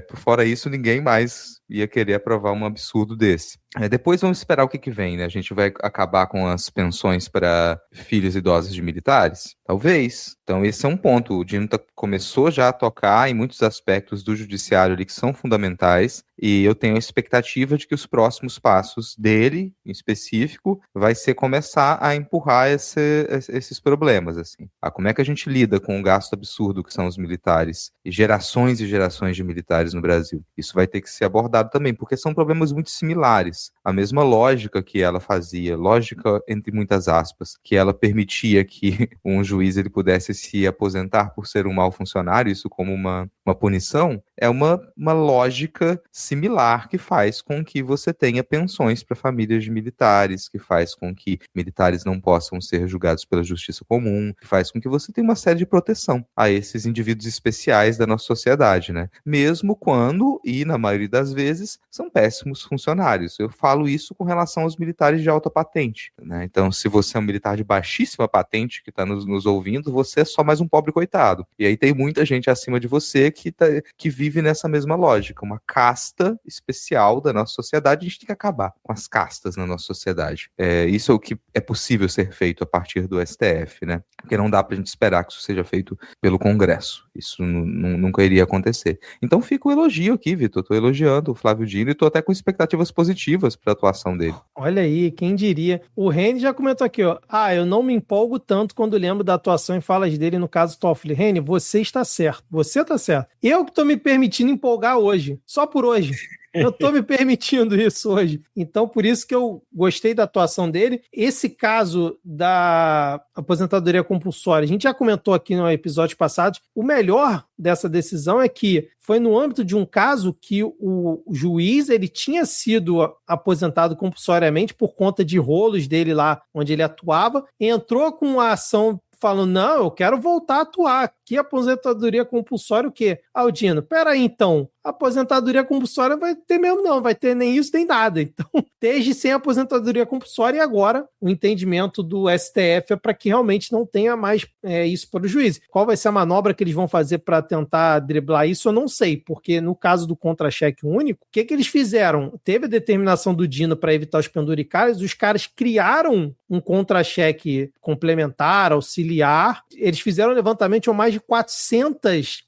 Por fora isso, ninguém mais ia querer aprovar um absurdo desse. Depois vamos esperar o que vem, né? A gente vai acabar com as pensões para filhos idosos de militares? Talvez. Então esse é um ponto. O Dino começou já a tocar em muitos aspectos do judiciário ali que são fundamentais, e eu tenho a expectativa de que os próximos passos dele, em específico, vai ser começar a empurrar esses problemas, assim. Como é que a gente lida com o gasto absurdo que são os militares e gerações de militares no Brasil? Isso vai ter que ser abordado também, porque são problemas muito similares. A mesma lógica que ela fazia, lógica entre muitas aspas, que ela permitia que um juiz ele pudesse se aposentar por ser um mau funcionário, isso como uma punição, é uma lógica similar que faz com que você tenha pensões para famílias de militares, que faz com que militares não possam ser julgados pela justiça comum, que faz com que você tenha uma série de proteção a esses indivíduos especiais da nossa sociedade, né? Mesmo quando, e na maioria das vezes, são péssimos funcionários. Eu falo isso com relação aos militares de alta patente, né? Então, se você é um militar de baixíssima patente que está nos ouvindo, você é só mais um pobre coitado. E aí tem muita gente acima de você que vive nessa mesma lógica, uma casta especial da nossa sociedade. A gente tem que acabar com as castas na nossa sociedade. Isso é o que é possível ser feito a partir do STF, né? Porque não dá pra gente esperar que isso seja feito pelo Congresso. Isso nunca iria acontecer. Então fica o elogio aqui, Vitor. Estou elogiando o Flávio Dino e estou até com expectativas positivas para a atuação dele. Olha aí, quem diria. O Reni já comentou aqui, ó. Eu não me empolgo tanto quando lembro da atuação e falas dele no caso Toffoli. Reni, você está certo. Você está certo. Eu que estou me permitindo empolgar hoje. Só por hoje. Eu tô me permitindo isso hoje. Então, por isso que eu gostei da atuação dele. Esse caso da aposentadoria compulsória, a gente já comentou aqui no episódio passado, o melhor dessa decisão é que foi no âmbito de um caso que o juiz ele tinha sido aposentado compulsoriamente por conta de rolos dele lá onde ele atuava, entrou com a ação falando, não, eu quero voltar a atuar. Que aposentadoria compulsória o quê? Dino, peraí então, a aposentadoria compulsória vai ter mesmo não, vai ter nem isso nem nada. Então, desde sem aposentadoria compulsória e agora o entendimento do STF é para que realmente não tenha mais isso para o juiz. Qual vai ser a manobra que eles vão fazer para tentar driblar isso? Eu não sei, porque no caso do contra-cheque único, o que eles fizeram? Teve a determinação do Dino para evitar os penduricários, os caras criaram um contra-cheque complementar, auxiliar, eles fizeram um levantamento de mais de 400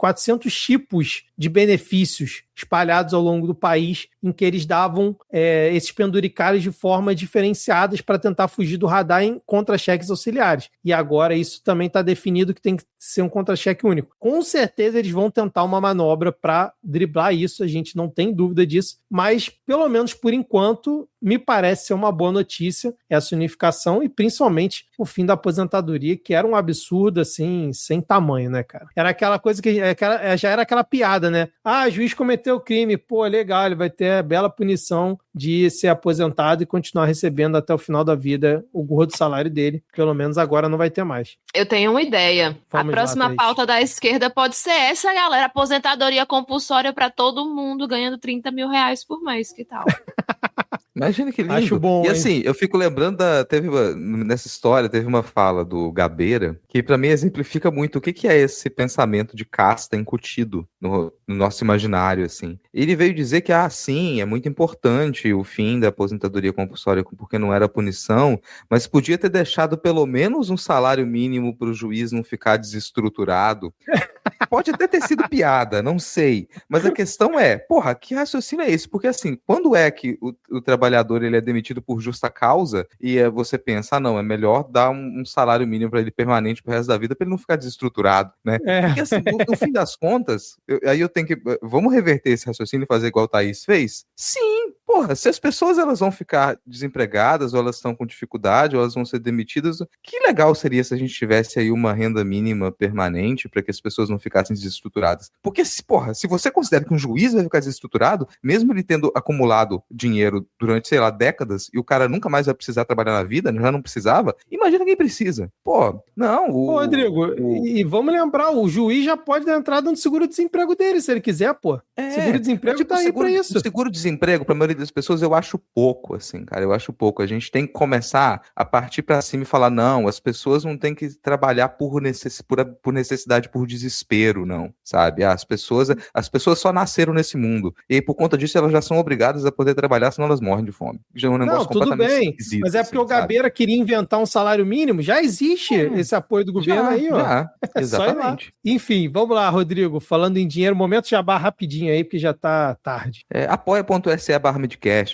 tipos de benefícios espalhados ao longo do país, em que eles davam esses penduricários de forma diferenciadas para tentar fugir do radar em contra-cheques auxiliares. E agora isso também está definido que tem que ser um contra-cheque único. Com certeza eles vão tentar uma manobra para driblar isso, a gente não tem dúvida disso, mas pelo menos por enquanto me parece ser uma boa notícia essa unificação e principalmente o fim da aposentadoria, que era um absurdo assim, sem tamanho, né, cara? Era aquela coisa que já era aquela piada, né? Juiz cometeu crime, legal, ele vai ter a bela punição de ser aposentado e continuar recebendo até o final da vida o gordo salário dele. Pelo menos agora não vai ter mais. Eu tenho uma ideia. Vamos a próxima lá, pauta da esquerda pode ser essa, galera. Aposentadoria compulsória para todo mundo, ganhando 30 mil reais por mês. Que tal? Imagina que lindo. Acho bom, e hein? assim, eu fico lembrando nessa história, teve uma fala do Gabeira, que para mim exemplifica muito o que é esse pensamento de casta incutido no nosso imaginário, assim. Ele veio dizer que, sim, é muito importante o fim da aposentadoria compulsória porque não era punição, mas podia ter deixado pelo menos um salário mínimo para o juiz não ficar desestruturado. Pode até ter sido piada, não sei. Mas a questão é, porra, que raciocínio é esse? Porque assim, quando é que o trabalhador ele é demitido por justa causa e você pensa, não, é melhor dar um salário mínimo para ele permanente pro resto da vida para ele não ficar desestruturado, né? Porque assim, no fim das contas, aí eu tenho que... Vamos reverter esse raciocínio e fazer igual o Thaís fez? Sim! Porra, se as pessoas elas vão ficar desempregadas, ou elas estão com dificuldade, ou elas vão ser demitidas, que legal seria se a gente tivesse aí uma renda mínima permanente para que as pessoas não ficassem desestruturadas. Porque, se você considera que um juiz vai ficar desestruturado, mesmo ele tendo acumulado dinheiro durante, sei lá, décadas, e o cara nunca mais vai precisar trabalhar na vida, já não precisava, imagina quem precisa. Pô, não... Rodrigo, e vamos lembrar, o juiz já pode dar entrada no seguro-desemprego dele, se ele quiser, pô. Seguro-desemprego tá aí pra isso. O seguro-desemprego, pra maioria das pessoas, eu acho pouco, assim, cara, eu acho pouco. A gente tem que começar a partir pra cima e falar, não, as pessoas não têm que trabalhar por necessidade, por desespero, não, sabe? As pessoas só nasceram nesse mundo, e aí, por conta disso, elas já são obrigadas a poder trabalhar, senão elas morrem de fome. Já é um negócio completamente esquisito. Mas é porque o Gabeira queria inventar um salário mínimo, já existe esse apoio do governo aí, ó. Exatamente. Enfim, vamos lá, Rodrigo, falando em dinheiro, momento jabá rapidinho aí, porque já tá tarde. apoia.se/midcast,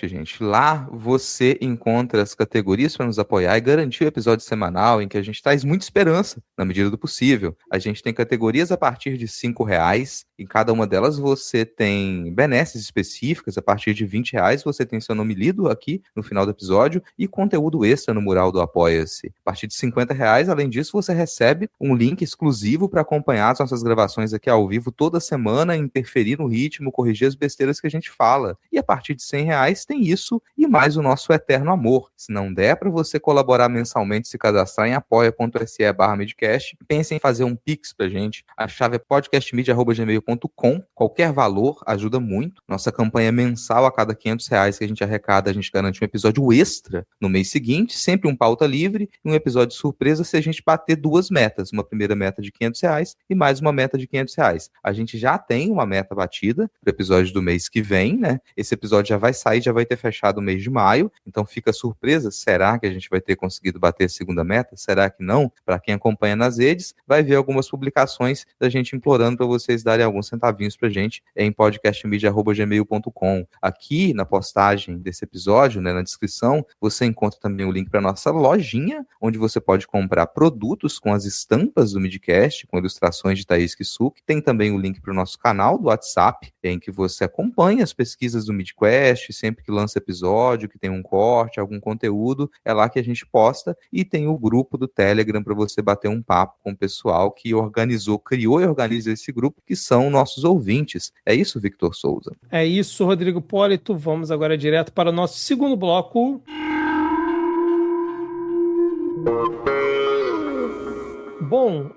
gente. Lá você encontra as categorias para nos apoiar e garantir o episódio semanal em que a gente traz muita esperança, na medida do possível. A gente tem categorias a partir de R$5, em cada uma delas você tem benesses específicas, a partir de R$20 você tem seu nome lido aqui no final do episódio e conteúdo extra no mural do Apoia-se. A partir de R$50, além disso, você recebe um link exclusivo para acompanhar as nossas gravações aqui ao vivo toda semana, interferir no ritmo, corrigir as besteiras que a gente fala. E a partir de R$100 tem isso e mais o nosso eterno amor. Se não der para você colaborar mensalmente, se cadastrar em apoia.se/midcast, pense em fazer um Pix pra gente. A chave é podcastmedia@gmail.com. Qualquer valor ajuda muito. Nossa campanha mensal, a cada R$500 que a gente arrecada, a gente garante um episódio extra no mês seguinte, sempre um pauta livre e um episódio surpresa se a gente bater duas metas. Uma primeira meta de R$500 e mais uma meta de R$500. A gente já tem uma meta batida pro episódio do mês que vem, né? Esse episódio já vai sair, já vai ter fechado o mês de maio, então fica a surpresa, será que a gente vai ter conseguido bater a segunda meta? Será que não? Para quem acompanha nas redes, vai ver algumas publicações da gente implorando para vocês darem alguns centavinhos pra gente em podcastmedia@gmail.com. Aqui na postagem desse episódio, né, na descrição, você encontra também o link para nossa lojinha, onde você pode comprar produtos com as estampas do Midcast, com ilustrações de Thaís Kisuki. Tem também o link para o nosso canal do WhatsApp, em que você acompanha as pesquisas do Midquest, sempre que lança episódio, que tem um corte, algum conteúdo, é lá que a gente posta, e tem o grupo do Telegram para você bater um papo com o pessoal que criou e organiza esse grupo, que são nossos ouvintes. É isso, Victor Souza? É isso, Rodrigo Polito. Vamos agora direto para o nosso segundo bloco. Bom,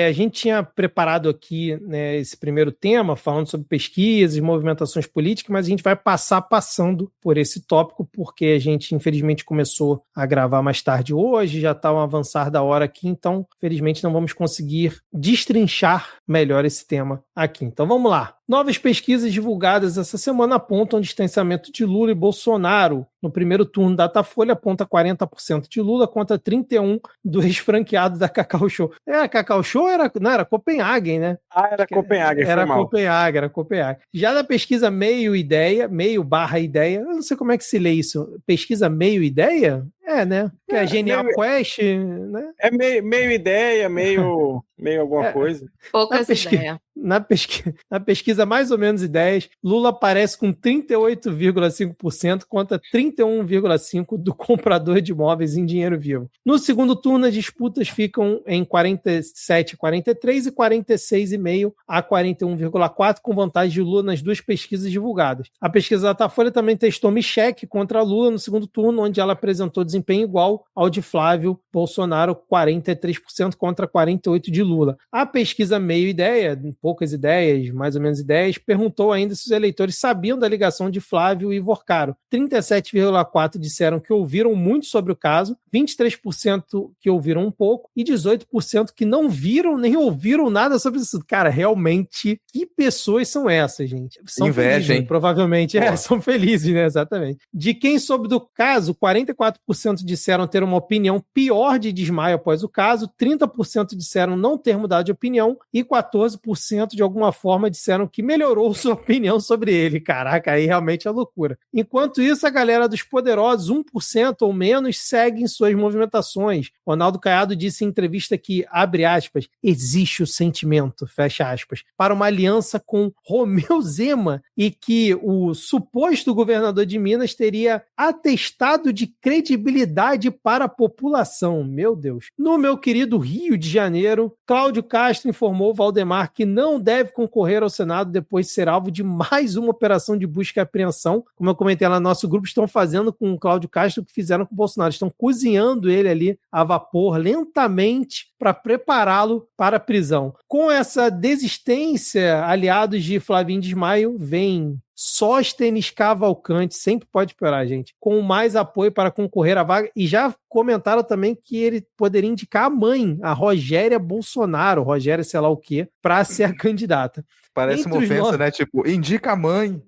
a gente tinha preparado aqui, né, esse primeiro tema, falando sobre pesquisas e movimentações políticas, mas a gente vai passando por esse tópico, porque a gente, infelizmente, começou a gravar mais tarde hoje, já está um avançar da hora aqui, então, infelizmente, não vamos conseguir destrinchar melhor esse tema aqui. Então, vamos lá. Novas pesquisas divulgadas essa semana apontam o distanciamento de Lula e Bolsonaro. No primeiro turno, Datafolha aponta 40% de Lula contra 31% do ex-franqueado da Cacau Show. A Cacau Show não era Copenhague, né? Era Copenhague, era Copenhague. Já na pesquisa meio/ideia, eu não sei como é que se lê isso. Pesquisa meio ideia? Né? Que é Genial Quest, né? É meio ideia, meio alguma coisa. Poucas ideias. Na pesquisa mais ou menos ideias, Lula aparece com 38,5% contra 31,5% do comprador de imóveis em dinheiro vivo. No segundo turno, as disputas ficam em 47,43% e 46,5% a 41,4%, com vantagem de Lula nas duas pesquisas divulgadas. A pesquisa da Datafolha também testou Michele contra Lula no segundo turno, onde ela apresentou desempenho igual ao de Flávio Bolsonaro, 43% contra 48% de Lula. A pesquisa meio ideia, poucas ideias, mais ou menos ideias, perguntou ainda se os eleitores sabiam da ligação de Flávio e Vorcaro. 37,4% disseram que ouviram muito sobre o caso, 23% que ouviram um pouco e 18% que não viram nem ouviram nada sobre isso. Cara, realmente, que pessoas são essas, gente? São inveja, felizes, hein? Provavelmente, são felizes, né? Exatamente. De quem soube do caso, 44% disseram ter uma opinião pior de desmaio após o caso, 30% disseram não ter mudado de opinião e 14% 4% de alguma forma disseram que melhorou sua opinião sobre ele. Caraca, aí realmente é loucura. Enquanto isso, a galera dos poderosos, 1% ou menos, seguem suas movimentações. Ronaldo Caiado disse em entrevista que, abre aspas, existe o sentimento, fecha aspas, para uma aliança com Romeu Zema e que o suposto governador de Minas teria atestado de credibilidade para a população. Meu Deus. No meu querido Rio de Janeiro, Cláudio Castro informou Valdemar que não deve concorrer ao Senado depois de ser alvo de mais uma operação de busca e apreensão. Como eu comentei lá no nosso grupo, estão fazendo com o Cláudio Castro o que fizeram com o Bolsonaro. Estão cozinhando ele ali a vapor lentamente para prepará-lo para a prisão. Com essa desistência, aliados de Flavinho Desmaio vêm Sóstenes Cavalcante, sempre pode piorar, gente, com mais apoio para concorrer à vaga, e já comentaram também que ele poderia indicar a mãe, a Rogéria Bolsonaro, Rogéria sei lá o quê, para ser a candidata. Parece uma ofensa, né? Tipo, indica a mãe.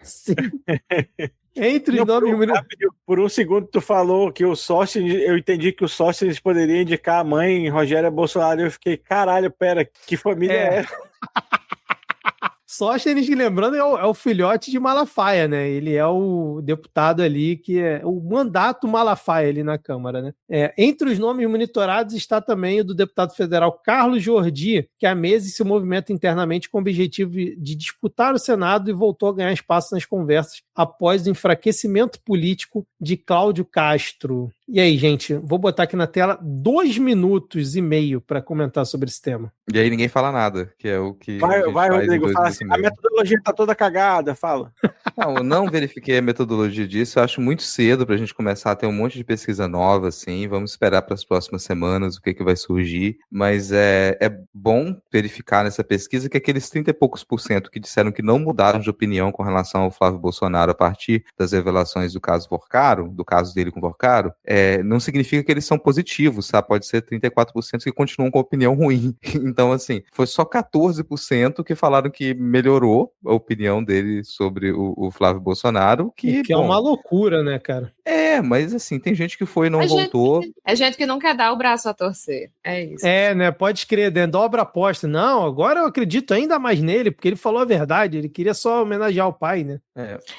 Sim. Entre os nomes... Por um segundo tu falou que o Sóstenes, eu entendi que o Sóstenes poderia indicar a mãe Rogéria Bolsonaro, eu fiquei, caralho, pera, que família é essa? Sóstenes, lembrando, é o filhote de Malafaia, né? Ele é o deputado ali que é o mandato Malafaia ali na Câmara, né? Entre os nomes monitorados está também o do deputado federal Carlos Jordi, que há meses se movimenta internamente com o objetivo de disputar o Senado e voltou a ganhar espaço nas conversas após o enfraquecimento político de Cláudio Castro. E aí, gente, vou botar aqui na tela 2 minutos e meio para comentar sobre esse tema. E aí ninguém fala nada, que é o que vai Rodrigo, fala assim, a metodologia tá toda cagada, fala. Não, eu não verifiquei a metodologia disso, eu acho muito cedo pra gente começar a ter um monte de pesquisa nova, assim, vamos esperar para as próximas semanas o que vai surgir, mas é bom verificar nessa pesquisa que aqueles 30 e poucos % que disseram que não mudaram de opinião com relação ao Flávio Bolsonaro a partir das revelações do caso Porcaro, do caso dele com Porcaro, não significa que eles são positivos, sabe? Pode ser 34% que continuam com opinião ruim. Então, assim, foi só 14% que falaram que melhorou a opinião dele sobre o Flávio Bolsonaro. Que é uma loucura, né, cara? Mas assim, tem gente que foi e não voltou. É gente que não quer dar o braço a torcer. É isso. Né? Pode crer, né? Dobra a aposta. Não, agora eu acredito ainda mais nele, porque ele falou a verdade, ele queria só homenagear o pai, né?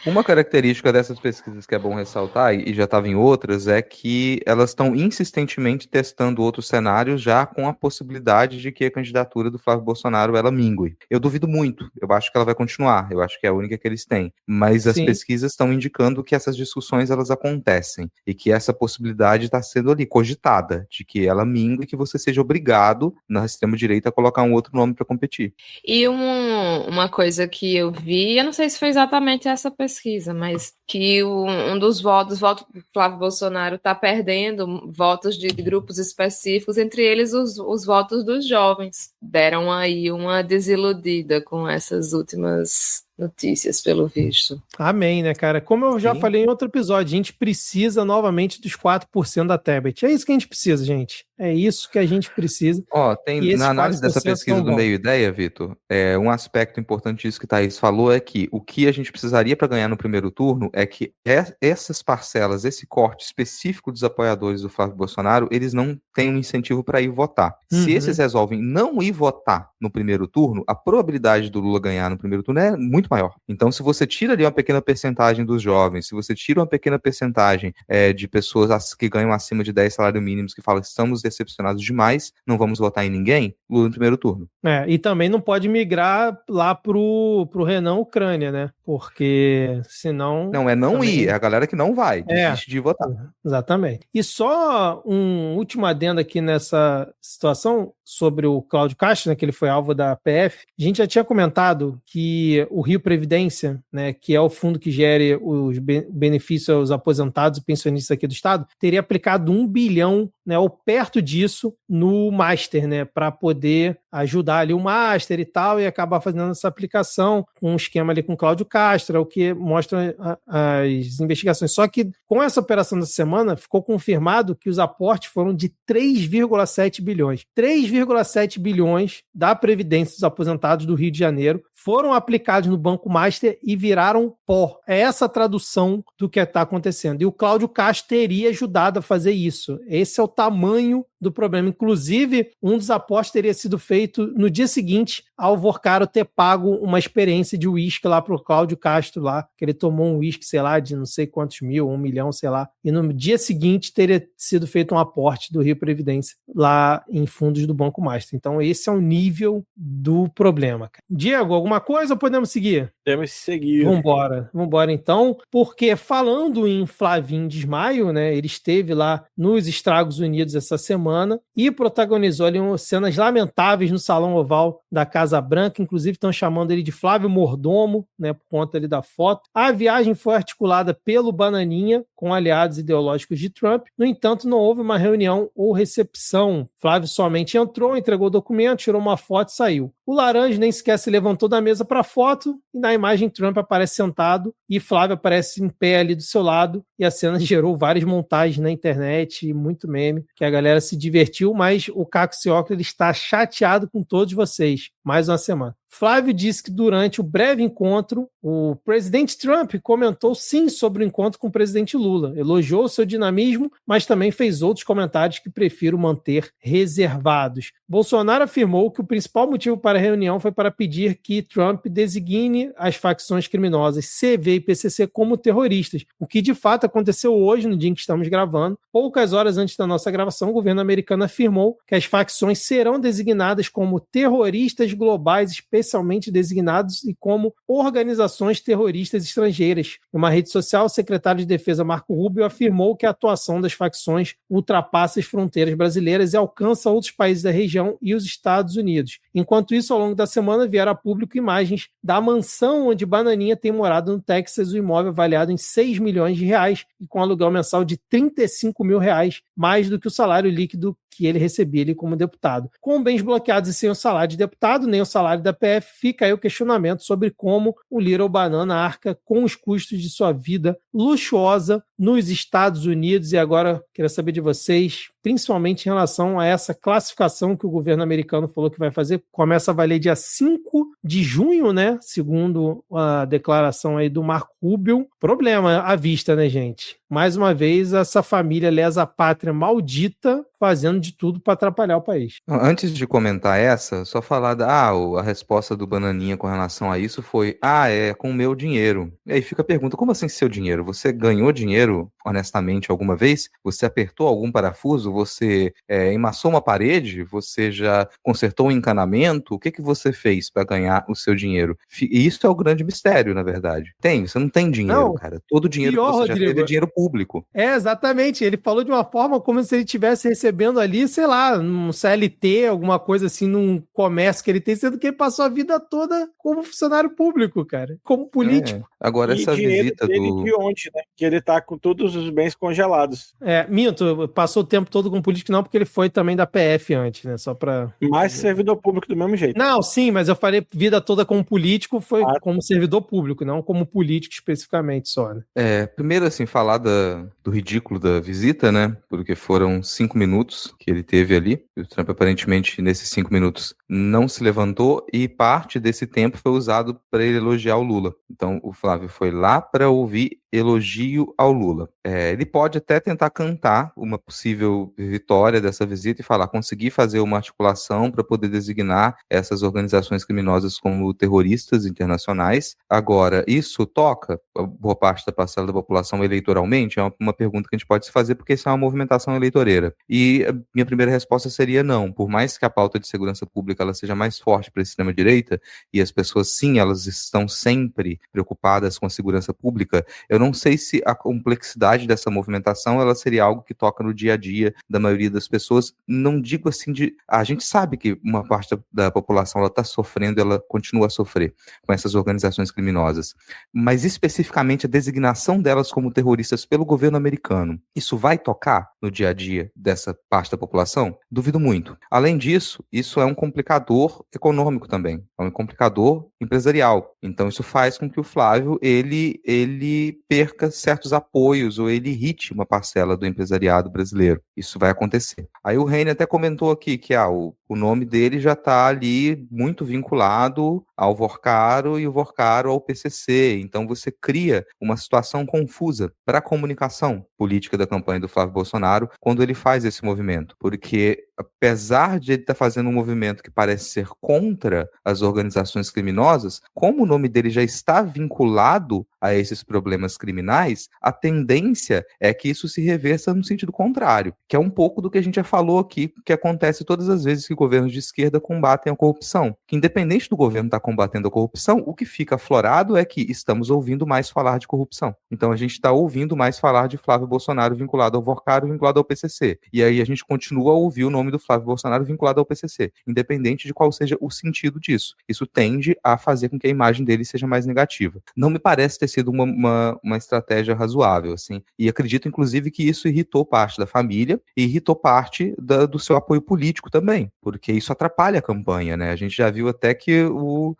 Uma característica dessas pesquisas que é bom ressaltar, e já estava em outras, é que elas estão insistentemente testando outros cenários já com a possibilidade de que a candidatura do Flávio Bolsonaro ela mingue. Eu duvido muito, eu acho que ela vai continuar, eu acho que é a única que eles têm, mas as pesquisas estão indicando que essas discussões elas acontecem e que essa possibilidade está sendo ali cogitada, de que ela mingue e que você seja obrigado na extrema-direita a colocar um outro nome para competir. E uma coisa que eu vi, eu não sei se foi exatamente essa pesquisa, mas que um dos votos do Flávio Bolsonaro está perdendo votos de grupos específicos, entre eles os votos dos jovens. Deram aí uma desiludida com essas últimas notícias, pelo visto. Amém, né, cara? Como eu já falei em outro episódio, a gente precisa novamente dos 4% da Tebet. É isso que a gente precisa, gente. É isso que a gente precisa. Tem na análise dessa pesquisa do Meio Ideia, Vitor, um aspecto importante disso que o Thaís falou é que o que a gente precisaria para ganhar no primeiro turno é que essas parcelas, esse corte específico dos apoiadores do Flávio Bolsonaro, eles não têm um incentivo para ir votar. Se esses resolvem não ir votar no primeiro turno, a probabilidade do Lula ganhar no primeiro turno é muito maior. Então, se você tira ali uma pequena percentagem dos jovens, se você tira uma pequena percentagem de pessoas que ganham acima de 10 salários mínimos que falam estamos decepcionados demais, não vamos votar em ninguém, Lula no primeiro turno. E também não pode migrar lá pro Renan Ucrânia, né? Porque senão... Não, não também... ir, é a galera que não vai, desiste de votar. Exatamente. E só um último adendo aqui nessa situação sobre o Cláudio Castro, né, que ele foi alvo da PF. A gente já tinha comentado que o Rio Previdência, né, que é o fundo que gere os benefícios aos aposentados e pensionistas aqui do estado, teria aplicado 1 bilhão, né, ou perto disso, no Master, né, para poder ajudar ali o Master e tal, e acabar fazendo essa aplicação com um esquema ali com o Cláudio Castro, o que mostra as investigações. Só que com essa operação dessa semana, ficou confirmado que os aportes foram de 3,7 bilhões. 3,7 bilhões da Previdência dos aposentados do Rio de Janeiro foram aplicados no Banco Master e viraram pó. É essa a tradução do que está acontecendo. E o Cláudio Castro teria ajudado a fazer isso. Esse é o tamanho do problema. Inclusive, um dos apostos teria sido feito no dia seguinte ao Vorcaro ter pago uma experiência de uísque lá pro Cláudio Castro lá, que ele tomou um uísque, sei lá, de não sei quantos mil, 1 milhão, sei lá, e no dia seguinte teria sido feito um aporte do Rio Previdência lá em fundos do Banco Master. Então esse é o nível do problema, cara. Diego, alguma coisa ou podemos seguir? Temos que seguir. Vambora então, porque falando em Flavinho Desmaio, né, ele esteve lá nos Estados Unidos essa semana e protagonizou ali cenas lamentáveis no Salão Oval da Casa Branca, inclusive estão chamando ele de Flávio Mordomo, né, por conta ali da foto. A viagem foi articulada pelo Bananinha com aliados ideológicos de Trump, no entanto não houve uma reunião ou recepção. Flávio somente entrou, entregou o documento, tirou uma foto e saiu. O Laranja nem sequer se levantou da mesa para a foto e na imagem Trump aparece sentado e Flávio aparece em pé ali do seu lado e a cena gerou várias montagens na internet, muito meme, que a galera se divertiu, mas o Caco Ciocca ele está chateado com todos vocês. Mais uma semana. Flávio disse que durante o breve encontro, o presidente Trump comentou sim sobre o encontro com o presidente Lula, elogiou o seu dinamismo, mas também fez outros comentários que prefiro manter reservados. Bolsonaro afirmou que o principal motivo para a reunião foi para pedir que Trump designe as facções criminosas CV e PCC como terroristas, o que de fato aconteceu hoje, no dia em que estamos gravando. Poucas horas antes da nossa gravação, o governo americano afirmou que as facções serão designadas como terroristas globais, especialmente designados e como organizações terroristas estrangeiras. Em uma rede social, o secretário de Defesa Marco Rubio afirmou que a atuação das facções ultrapassa as fronteiras brasileiras e alcança outros países da região e os Estados Unidos. Enquanto isso, ao longo da semana, vieram a público imagens da mansão onde Bananinha tem morado no Texas, o imóvel avaliado em 6 milhões de reais e com aluguel mensal de 35 mil reais, mais do que o salário líquido que ele recebia ali como deputado. Com bens bloqueados e sem o salário de deputado, nem o salário da PF, fica aí o questionamento sobre como o Little Banana arca com os custos de sua vida luxuosa nos Estados Unidos. E agora, queria saber de vocês, principalmente em relação a essa classificação que o governo americano falou que vai fazer. Começa a valer dia 5 de junho, né? Segundo a declaração aí do Marco Rubio. Problema à vista, né, gente? Mais uma vez, essa família lesa pátria maldita, fazendo de tudo para atrapalhar o país. Antes de comentar essa, só falar a resposta do Bananinha com relação a isso foi, é com o meu dinheiro. E aí fica a pergunta, como assim seu dinheiro? Você ganhou dinheiro honestamente alguma vez? Você apertou algum parafuso? Você emassou uma parede? Você já consertou um encanamento? O que você fez para ganhar o seu dinheiro? E isso é o grande mistério, na verdade. Você não tem dinheiro, não, cara. Todo o dinheiro pior, que você Rodrigo, já teve é dinheiro público. Exatamente. Ele falou de uma forma como se ele estivesse recebendo ali, sei lá, num CLT, alguma coisa assim, num comércio que ele tem, sendo que ele passou a vida toda como funcionário público, cara, como político. Agora essa visita do... de ontem, né? Que ele tá com todos os bens congelados. Minto, passou o tempo todo com político não, porque ele foi também da PF antes, né, só pra... Mas servidor público do mesmo jeito. Não, sim, mas eu falei vida toda como político, foi como servidor público, não como político especificamente só, né? Primeiro, assim, falar do ridículo da visita, né, porque foram 5 minutos que ele teve ali, o Trump aparentemente nesses 5 minutos não se levantou e parte desse tempo foi usado para ele elogiar o Lula. Então o Flávio foi lá para ouvir elogio ao Lula. Ele pode até tentar cantar uma possível vitória dessa visita e falar, consegui fazer uma articulação para poder designar essas organizações criminosas como terroristas internacionais. Agora, isso toca boa parte da parcela da população eleitoralmente? É uma pergunta que a gente pode se fazer, porque isso é uma movimentação eleitoreira. E a minha primeira resposta seria não. Por mais que a pauta de segurança pública ela seja mais forte para a extrema-direita, e as pessoas, sim, elas estão sempre preocupadas com a segurança pública, eu não sei se a complexidade dessa movimentação ela seria algo que toca no dia a dia da maioria das pessoas. Não digo assim a gente sabe que uma parte da população ela está sofrendo, ela continua a sofrer com essas organizações criminosas, mas especificamente a designação delas como terroristas pelo governo americano, isso vai tocar no dia a dia dessa parte da população? Duvido muito. Além disso, isso é um complicador econômico também, é um complicador empresarial. Então isso faz com que o Flávio ele perca certos apoios ou ele irrite uma parcela do empresariado brasileiro. Isso vai acontecer. Aí o Reine até comentou aqui que o nome dele já está ali muito vinculado ao Vorcaro e o Vorcaro ao PCC. Então você cria uma situação confusa para a comunicação política da campanha do Flávio Bolsonaro quando ele faz esse movimento. Porque apesar de ele estar fazendo um movimento que parece ser contra as organizações criminosas, como o nome dele já está vinculado a esses problemas criminais, a tendência é que isso se reversa no sentido contrário, que é um pouco do que a gente já falou aqui, que acontece todas as vezes que governos de esquerda combatem a corrupção. Que independente do governo estar combatendo a corrupção, o que fica aflorado é que estamos ouvindo mais falar de corrupção. Então a gente está ouvindo mais falar de Flávio Bolsonaro vinculado ao Vorcaro, vinculado ao PCC. E aí a gente continua a ouvir o nome do Flávio Bolsonaro vinculado ao PCC, independente de qual seja o sentido disso. Isso tende a fazer com que a imagem dele seja mais negativa. Não me parece ter sido uma estratégia razoável, assim. E acredito, inclusive, que isso irritou parte da família e irritou parte do seu apoio político também, porque isso atrapalha a campanha, né? A gente já viu até que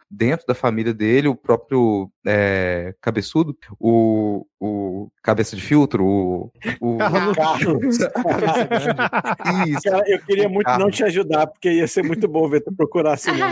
dentro da família dele, o próprio cabeçudo, o cabeça de filtro, Carlos. Isso. Cara, eu queria muito não te ajudar, porque ia ser muito bom ver tu procurar esse nome.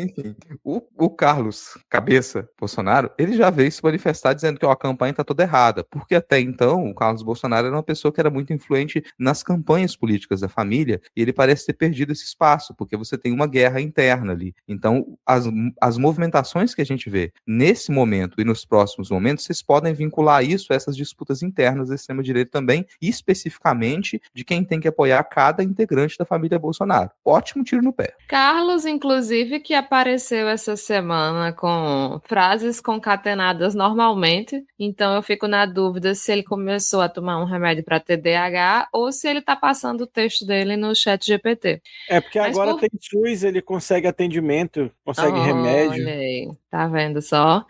Enfim, o Carlos Cabeça Bolsonaro, ele já veio se manifestar dizendo que a campanha está toda errada, porque até então o Carlos Bolsonaro era uma pessoa que era muito influente nas campanhas políticas da família, e ele parece ter perdido esse espaço, porque você tem uma guerra interna ali. Então, as movimentações que a gente vê nesse momento e nos próximos momentos, vocês podem vincular isso a essas disputas internas da extrema-direita também, e especificamente de quem tem que apoiar cada integrante da família Bolsonaro. Ótimo tiro no pé. Carlos, inclusive, que apareceu essa semana com frases concatenadas normalmente, então eu fico na dúvida se ele começou a tomar um remédio para TDAH ou se ele está passando o texto dele no chat GPT. Porque agora tem SUS, ele consegue atendimento, consegue remédio. Olha aí, tá vendo só?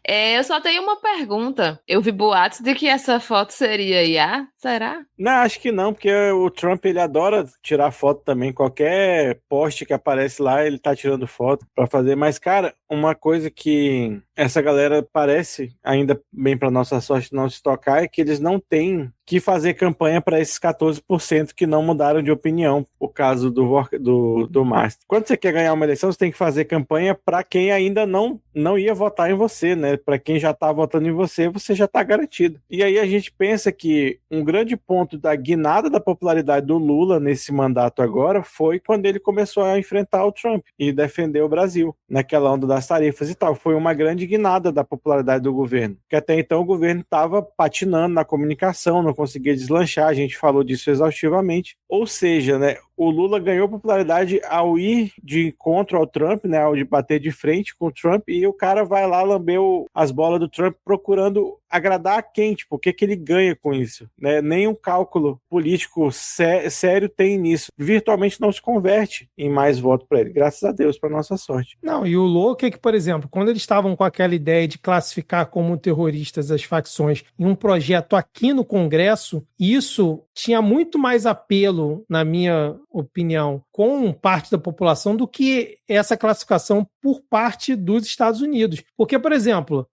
Eu só tenho uma pergunta. Eu vi boatos de que essa foto seria IA, será? Não, acho que não, porque o Trump, ele adora tirar foto também. Qualquer post que aparece lá, ele tá tirando foto pra fazer. Mas, cara, uma coisa que essa galera parece, ainda bem pra nossa sorte não se tocar, é que eles não têm que fazer campanha para esses 14% que não mudaram de opinião, o caso do Márcio. Quando você quer ganhar uma eleição, você tem que fazer campanha para quem ainda não ia votar em você, né? Para quem já tá votando em você, você já tá garantido. E aí a gente pensa que um grande ponto da guinada da popularidade do Lula nesse mandato agora foi quando ele começou a enfrentar o Trump e defender o Brasil, naquela onda das tarifas e tal. Foi uma grande guinada da popularidade do governo, porque até então o governo estava patinando na comunicação, não conseguia deslanchar, a gente falou disso exaustivamente. Ou seja, né, o Lula ganhou popularidade ao ir de encontro ao Trump, né, ao de bater de frente com o Trump, e o cara vai lá lamber as bolas do Trump procurando agradar a quem, tipo, o que ele ganha com isso, né? Nenhum cálculo político sério tem nisso. Virtualmente não se converte em mais voto para ele, graças a Deus, para nossa sorte. Não, e o louco é que, por exemplo, quando eles estavam com aquela ideia de classificar como terroristas as facções em um projeto aqui no Congresso, isso tinha muito mais apelo, na minha opinião, com parte da população do que essa classificação por parte dos Estados Unidos. Porque, por exemplo,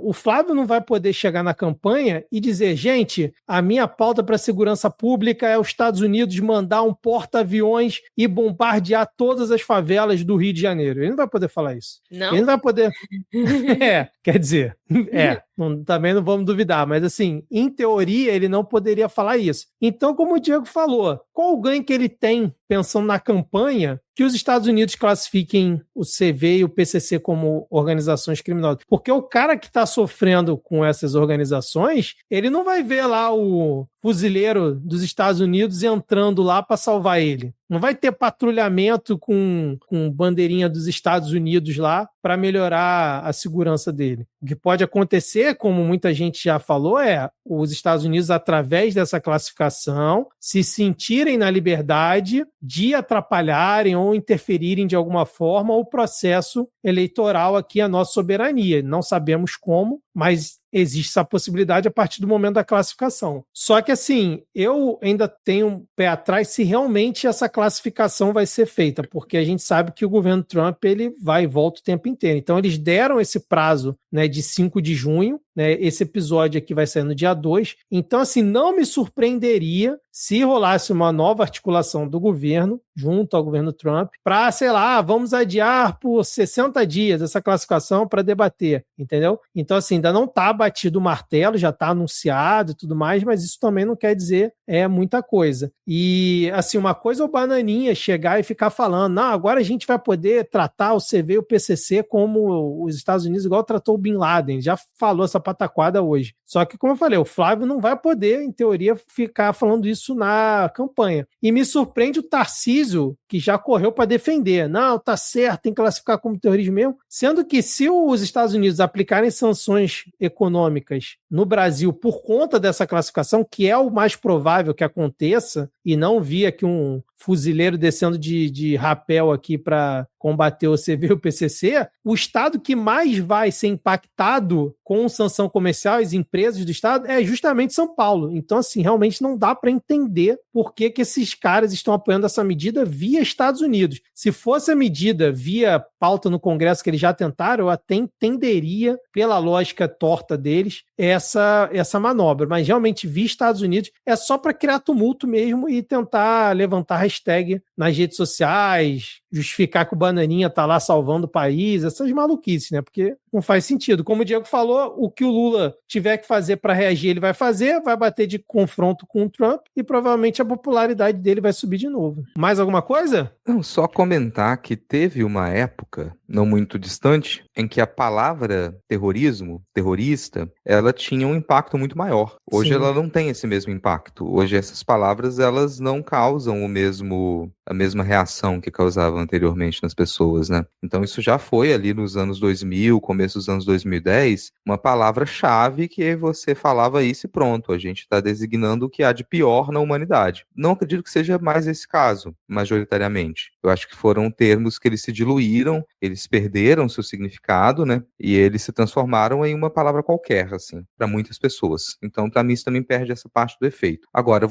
o Flávio não vai poder chegar na campanha e dizer, gente, a minha pauta para a segurança pública é os Estados Unidos mandar um porta-aviões e bombardear todas as favelas do Rio de Janeiro. Ele não vai poder falar isso. Não? Ele não vai poder... quer dizer, também não vamos duvidar, mas assim, em teoria ele não poderia falar isso. Então, como o Diego falou, qual o ganho que ele tem pensando na campanha que os Estados Unidos classifiquem o CV e o PCC como organizações criminosas? Porque o cara que está sofrendo com essas organizações, ele não vai ver lá o fuzileiro dos Estados Unidos entrando lá para salvar ele. Não vai ter patrulhamento com bandeirinha dos Estados Unidos lá para melhorar a segurança dele. O que pode acontecer, como muita gente já falou, é os Estados Unidos, através dessa classificação, se sentirem na liberdade de atrapalharem ou interferirem de alguma forma o processo eleitoral aqui, a nossa soberania. Não sabemos como, mas existe essa possibilidade a partir do momento da classificação. Só que, assim, eu ainda tenho um pé atrás se realmente essa classificação vai ser feita, porque a gente sabe que o governo Trump, ele vai e volta o tempo inteiro. Então, eles deram esse prazo, né, de 5 de junho, né, esse episódio aqui vai sair no dia 2. Então, assim, não me surpreenderia se rolasse uma nova articulação do governo, junto ao governo Trump, para, sei lá, vamos adiar por 60 dias essa classificação para debater, entendeu? Então, assim, ainda não está batido o martelo, já está anunciado e tudo mais, mas isso também não quer dizer muita coisa. E, assim, uma coisa é o Bananinha chegar e ficar falando, não, agora a gente vai poder tratar o CV e o PCC como os Estados Unidos, igual tratou o Bin Laden, já falou essa pataquada hoje. Só que, como eu falei, o Flávio não vai poder, em teoria, ficar falando isso na campanha. E me surpreende o Tarcísio, que já correu para defender. Não, tá certo, tem que classificar como terrorismo mesmo. Sendo que se os Estados Unidos aplicarem sanções econômicas no Brasil por conta dessa classificação, que é o mais provável que aconteça, e não vi aqui um fuzileiro descendo de rapel aqui para combater o CV e o PCC, o estado que mais vai ser impactado com sanção comercial, as empresas do estado, é justamente São Paulo. Então, assim, realmente não dá para entender por que esses caras estão apoiando essa medida via Estados Unidos. Se fosse a medida via pauta no Congresso que eles já tentaram, eu até entenderia, pela lógica torta deles, essa manobra. Mas realmente, via Estados Unidos, é só para criar tumulto mesmo e tentar levantar hashtag nas redes sociais, justificar que o Bananinha tá lá salvando o país, essas maluquices, né? Porque não faz sentido. Como o Diego falou, o que o Lula tiver que fazer para reagir, ele vai fazer, vai bater de confronto com o Trump e provavelmente a popularidade dele vai subir de novo. Mais alguma coisa? Não, só comentar que teve uma época, não muito distante, em que a palavra terrorismo, terrorista, ela tinha um impacto muito maior. Hoje Sim. ela não tem esse mesmo impacto. Hoje essas palavras, elas não causam a mesma reação que causavam anteriormente nas pessoas, né? Então isso já foi ali nos anos 2000, começo dos anos 2010, uma palavra-chave que você falava isso e pronto, a gente está designando o que há de pior na humanidade. Não acredito que seja mais esse caso, majoritariamente. Eu acho que foram termos que eles se diluíram, eles perderam seu significado, né? E eles se transformaram em uma palavra qualquer, assim, para muitas pessoas. Então, para mim, isso também perde essa parte do efeito. Agora,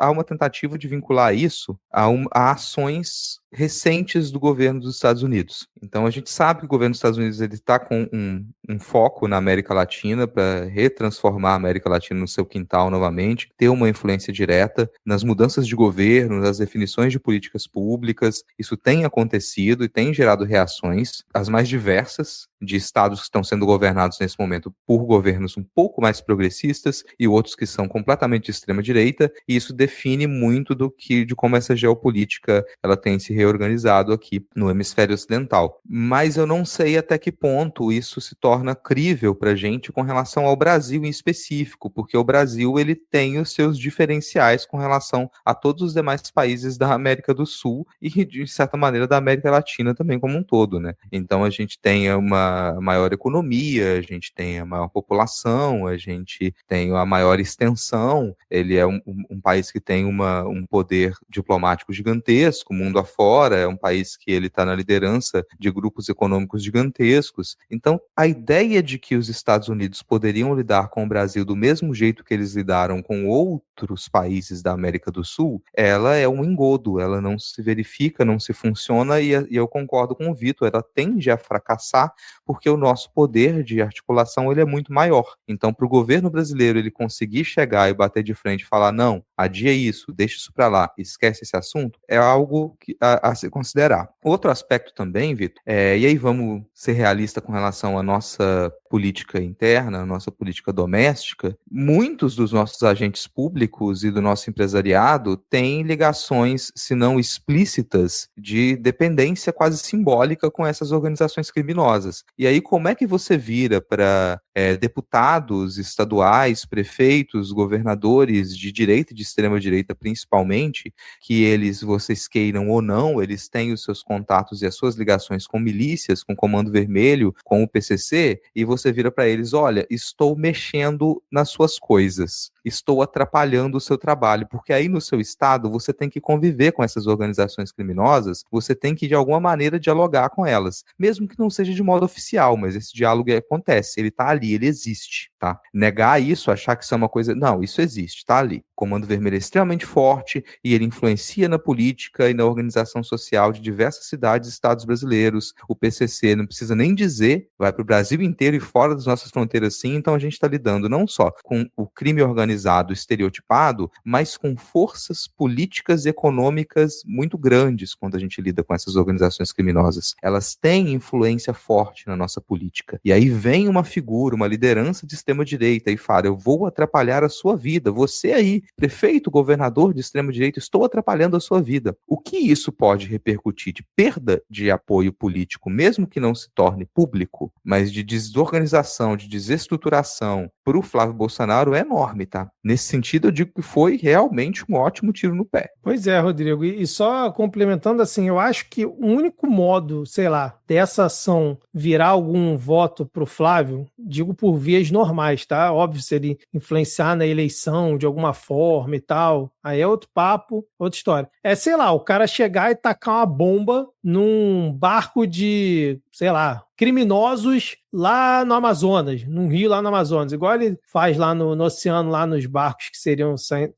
há uma tentativa de vincular isso a ações recentes do governo dos Estados Unidos. Então a gente sabe que o governo dos Estados Unidos está com um foco na América Latina para retransformar a América Latina no seu quintal novamente, ter uma influência direta nas mudanças de governo, nas definições de políticas públicas. Isso tem acontecido e tem gerado reações, as mais diversas, de estados que estão sendo governados nesse momento por governos um pouco mais progressistas e outros que são completamente de extrema direita, e isso define muito de como essa geopolítica ela tem se reorganizado aqui no hemisfério ocidental. Mas eu não sei até que ponto isso se torna crível para a gente com relação ao Brasil em específico, porque o Brasil ele tem os seus diferenciais com relação a todos os demais países da América do Sul e, de certa maneira, da América Latina também como um todo, né? Então a gente tem uma maior economia, a gente tem a maior população, a gente tem a maior extensão, ele é um país que tem um poder diplomático gigantesco, mundo afora, é um país que ele está na liderança de grupos econômicos gigantescos. Então, a ideia de que os Estados Unidos poderiam lidar com o Brasil do mesmo jeito que eles lidaram com outros países da América do Sul, ela é um engodo, ela não se verifica, não se funciona, e eu concordo com o Vitor, ela tende a fracassar porque o nosso poder de articulação ele é muito maior. Então, para o governo brasileiro ele conseguir chegar e bater de frente e falar, não, adia isso, deixa isso para lá, esquece esse assunto, é algo a se considerar. Outro aspecto também, Vitor, e aí vamos ser realistas com relação à nossa política interna, a nossa política doméstica, muitos dos nossos agentes públicos e do nosso empresariado têm ligações, se não explícitas, de dependência quase simbólica com essas organizações criminosas. E aí, como é que você vira para deputados estaduais, prefeitos, governadores de direita e de extrema-direita principalmente, que vocês queiram ou não, eles têm os seus contatos e as suas ligações com milícias, com o Comando Vermelho, com o PCC, e você vira para eles, olha, estou mexendo nas suas coisas, estou atrapalhando o seu trabalho, porque aí no seu estado você tem que conviver com essas organizações criminosas, você tem que de alguma maneira dialogar com elas, mesmo que não seja de modo oficial, mas esse diálogo acontece, ele tá ali, ele existe, tá? Negar isso, achar que isso é uma coisa, não, isso existe, tá ali. O Comando Vermelho é extremamente forte e ele influencia na política e na organização social de diversas cidades e estados brasileiros. O PCC, não precisa nem dizer, vai para o Brasil inteiro e fora das nossas fronteiras sim, então a gente está lidando não só com o crime organizado estereotipado, mas com forças políticas e econômicas muito grandes quando a gente lida com essas organizações criminosas. Elas têm influência forte na nossa política. E aí vem uma figura, uma liderança de extrema-direita e fala, eu vou atrapalhar a sua vida, você aí, prefeito, governador de extrema-direita, estou atrapalhando a sua vida. O que isso pode repercutir de perda de apoio político, mesmo que não se torne público, mas de desorganização, de desestruturação para o Flávio Bolsonaro é enorme, tá? Nesse sentido, eu digo que foi realmente um ótimo tiro no pé. Pois é, Rodrigo, e só complementando assim, eu acho que o único modo, sei lá, dessa ação virar algum voto pro Flávio, digo por vias normais, tá? Óbvio, se ele influenciar na eleição de alguma forma e tal, aí é outro papo, outra história. É, sei lá, o cara chegar e tacar uma bomba num barco de, sei lá, criminosos lá no Amazonas, num rio lá no Amazonas, igual ele faz lá no oceano, lá nos barcos que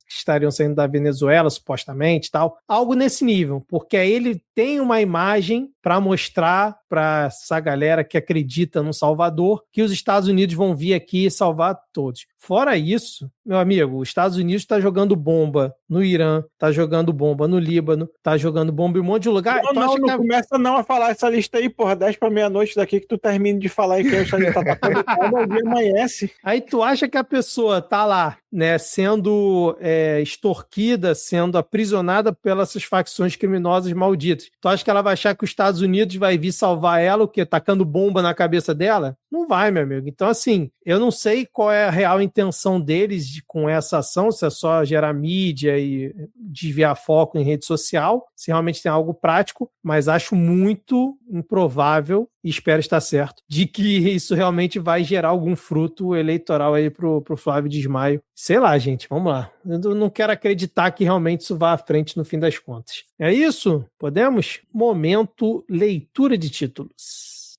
estariam saindo da Venezuela, supostamente e tal. Algo nesse nível, porque aí ele tem uma imagem para mostrar para essa galera que acredita no Salvador que os Estados Unidos vão vir aqui e salvar todos. Fora isso, meu amigo, os Estados Unidos está jogando bomba no Irã, está jogando bomba no Líbano, está jogando bomba em um monte de lugar. Não começa não a falar essa lista aí, porra, 10 para meia-noite daqui que tu termine de falar aí que o Estados Unidos tá tapando o dia amanhece. Aí tu acha que a pessoa tá lá, né, sendo extorquida, sendo aprisionada pelas essas facções criminosas malditas. Tu acha que ela vai achar que os Estados Unidos vai vir salvar ela, o quê? Tacando bomba na cabeça dela? Não vai, meu amigo. Então, assim, eu não sei qual é a real intenção deles com essa ação, se é só gerar mídia e desviar foco em rede social, se realmente tem algo prático, mas acho muito improvável, e espero estar certo, de que isso realmente vai gerar algum fruto eleitoral aí pro Flávio Desmaio. Sei lá, gente, vamos lá. Eu não quero acreditar que realmente isso vá à frente no fim das contas. É isso? Podemos? Momento leitura de títulos.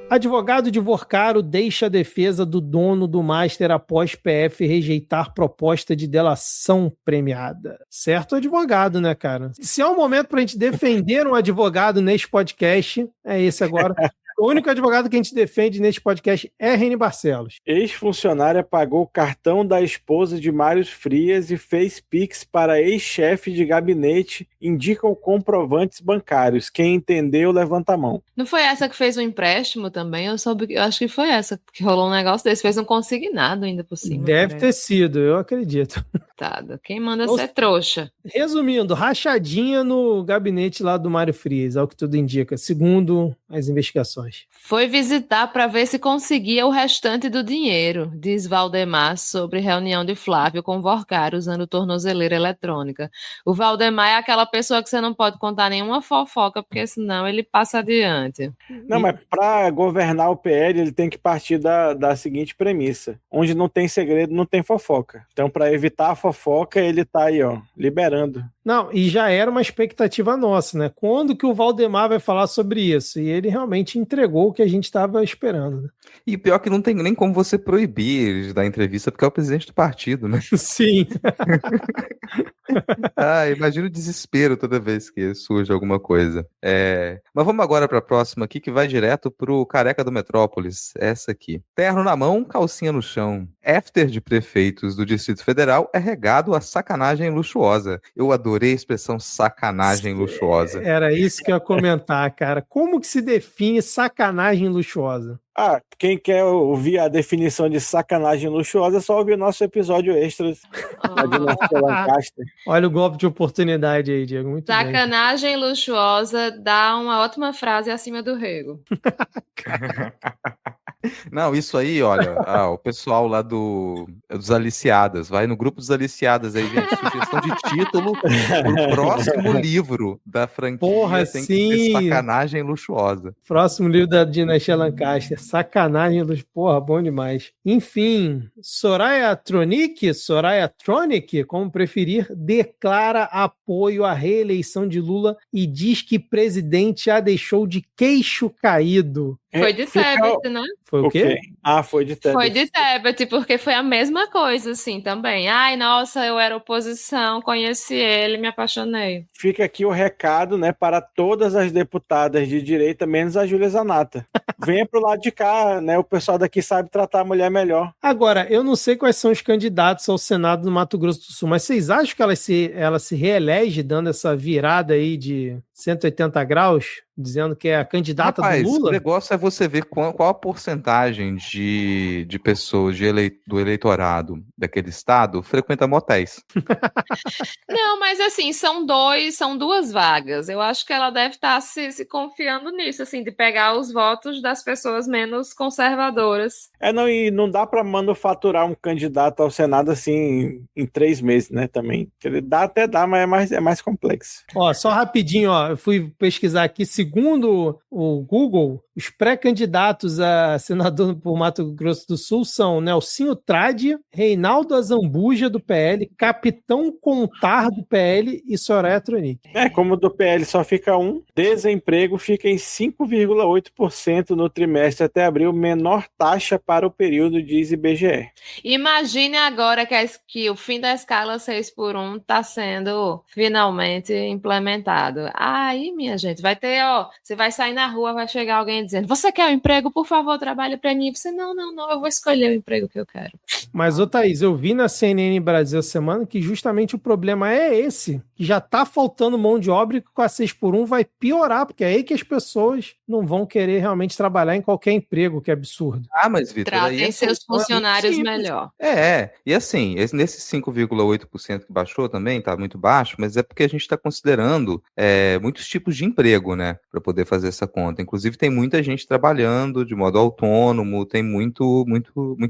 Advogado de Vorcaro deixa a defesa do dono do Master após PF rejeitar proposta de delação premiada. Certo advogado, né, cara? Se é um momento pra gente defender um advogado neste podcast, é esse agora. O único advogado que a gente defende neste podcast é Reni Barcelos. Ex-funcionária pagou o cartão da esposa de Mário Frias e fez Pix para ex-chefe de gabinete, indicam comprovantes bancários. Quem entendeu, levanta a mão. Não foi essa que fez um empréstimo também? Eu acho que foi essa que rolou um negócio desse. Fez um consignado ainda por cima. Deve ter sido, eu acredito. Quem manda ser trouxa. Resumindo, rachadinha no gabinete lá do Mário Frias, ao que tudo indica, segundo as investigações. Foi visitar para ver se conseguia o restante do dinheiro, diz Valdemar sobre reunião de Flávio com Vorcaro usando tornozeleira eletrônica. O Valdemar é aquela pessoa que você não pode contar nenhuma fofoca, porque senão ele passa adiante. Não, mas para governar o PL, ele tem que partir da seguinte premissa: onde não tem segredo, não tem fofoca. Então, para evitar a fofoca, ele tá aí, ó, liberando. Não, e já era uma expectativa nossa, né? Quando que o Valdemar vai falar sobre isso? E ele realmente entregou o que a gente estava esperando, né? E pior que não tem nem como você proibir eles da entrevista, porque é o presidente do partido, né? Sim. Imagina o desespero toda vez que surge alguma coisa. Mas vamos agora para a próxima aqui, que vai direto pro Careca do Metrópolis. Essa aqui. Terno na mão, calcinha no chão. After de prefeitos do Distrito Federal é regado a sacanagem luxuosa. Eu adorei a expressão sacanagem luxuosa. Era isso que eu ia comentar, cara. Como que se define sacanagem luxuosa? Quem quer ouvir a definição de sacanagem luxuosa é só ouvir nosso episódio extra da Dinastia Lancaster. Olha o golpe de oportunidade aí, Diego. Muito sacanagem bem. Luxuosa dá uma ótima frase acima do rego. Não, isso aí, olha, o pessoal lá dos Aliciadas, vai no grupo dos Aliciadas aí, gente, sugestão de título pro próximo livro da franquia. Porra, tem sim. que ser Sacanagem Luxuosa. Próximo livro da Dinastia Lancaster. Sacanagem dos porra, bom demais. Enfim, Soraya Tronic, como preferir, declara apoio à reeleição de Lula e diz que presidente a deixou de queixo caído. Foi de Tebet, né? Foi o quê? Foi de Tebet. Foi de Tebet, porque foi a mesma coisa, assim, também. Ai, nossa, eu era oposição, conheci ele, me apaixonei. Fica aqui o recado, né, para todas as deputadas de direita, menos a Júlia Zanata. Venha pro lado de cá, né, o pessoal daqui sabe tratar a mulher melhor. Agora, eu não sei quais são os candidatos ao Senado do Mato Grosso do Sul, mas vocês acham que ela se reelege dando essa virada aí de 180 graus? Dizendo que é a candidata do Lula? O negócio é você ver qual a porcentagem de pessoas do eleitorado daquele estado frequenta motéis. Não, mas assim, são duas vagas. Eu acho que ela deve estar se confiando nisso, assim, de pegar os votos das pessoas menos conservadoras. E não dá para manufaturar um candidato ao Senado assim em 3 meses, né, também. Até dá, mas é mais complexo. Ó, só rapidinho, eu fui pesquisar aqui, segundo o Google, os pré-candidatos a senador por Mato Grosso do Sul são Nelsinho Trade, Reinaldo Azambuja, do PL, Capitão Contar, do PL e Soraya Tronic. Como do PL só fica um, desemprego fica em 5,8% no trimestre até abril, menor taxa para o período, diz IBGE. Imagine agora que o fim da escala 6x1 está sendo finalmente implementado. Aí, minha gente, vai ter, você vai sair na rua, vai chegar alguém dizendo, você quer um emprego? Por favor, trabalhe para mim. Você, não, eu vou escolher o emprego que eu quero. Mas, Thaís, eu vi na CNN Brasil essa semana que justamente o problema é esse, que já tá faltando mão de obra e que com a 6x1 vai piorar, porque é aí que as pessoas não vão querer realmente trabalhar em qualquer emprego, que é absurdo. Mas, Vitor, tratem seus funcionários melhor. E assim, nesse 5,8% que baixou também, tá muito baixo, mas é porque a gente está considerando muitos tipos de emprego, né, para poder fazer essa conta. Inclusive, tem muita gente trabalhando de modo autônomo, tem muita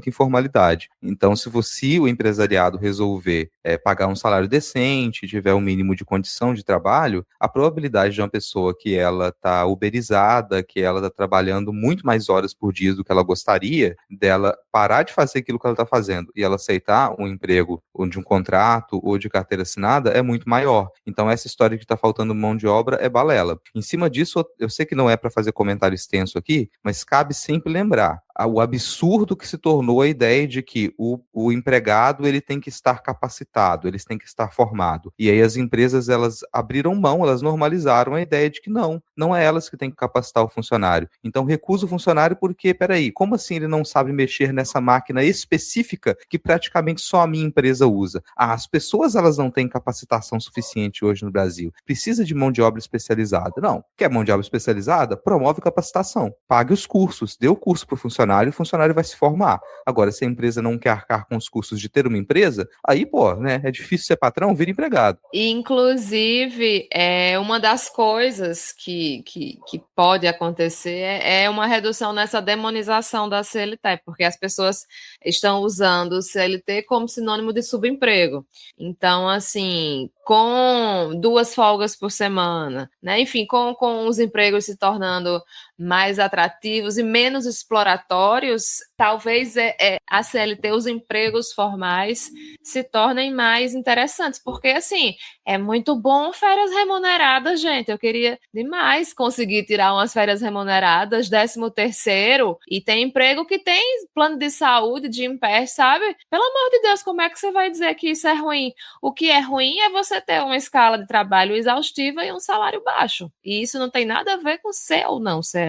informalidade. Então, se o empresariado resolver pagar um salário decente, tiver um mínimo de condição de trabalho, a probabilidade de uma pessoa que ela está uberizada, que ela está trabalhando muito mais horas por dia do que ela gostaria, dela parar de fazer aquilo que ela está fazendo e ela aceitar um emprego ou de um contrato ou de carteira assinada é muito maior. Então, essa história de que está faltando mão de obra é balela. Em cima disso, eu sei que não é para fazer comentário extenso aqui, mas cabe sempre lembrar o absurdo que se tornou a ideia de que o empregado ele tem que estar capacitado, eles têm que estar formado. E aí as empresas elas abriram mão, elas normalizaram a ideia de que não é elas que têm que capacitar o funcionário. Então recusa o funcionário porque, peraí, como assim ele não sabe mexer nessa máquina específica que praticamente só a minha empresa usa? As pessoas elas não têm capacitação suficiente hoje no Brasil. Precisa de mão de obra especializada. Não. Quer mão de obra especializada? Promove capacitação. Pague os cursos, dê o curso para o funcionário e o funcionário vai se formar. Agora, se a empresa não quer arcar com os custos de ter uma empresa, aí, é difícil ser patrão, vira empregado. Inclusive, uma das coisas que pode acontecer é uma redução nessa demonização da CLT, porque as pessoas estão usando o CLT como sinônimo de subemprego. Então, assim, com 2 folgas por semana, né? Enfim, com os empregos se tornando mais atrativos e menos exploratórios, talvez a CLT, os empregos formais, se tornem mais interessantes, porque, assim, é muito bom férias remuneradas, gente. Eu queria demais conseguir tirar umas férias remuneradas, 13º, e tem emprego que tem plano de saúde, de impé, sabe? Pelo amor de Deus, como é que você vai dizer que isso é ruim? O que é ruim é você ter uma escala de trabalho exaustiva e um salário baixo. E isso não tem nada a ver com ser ou não CLT.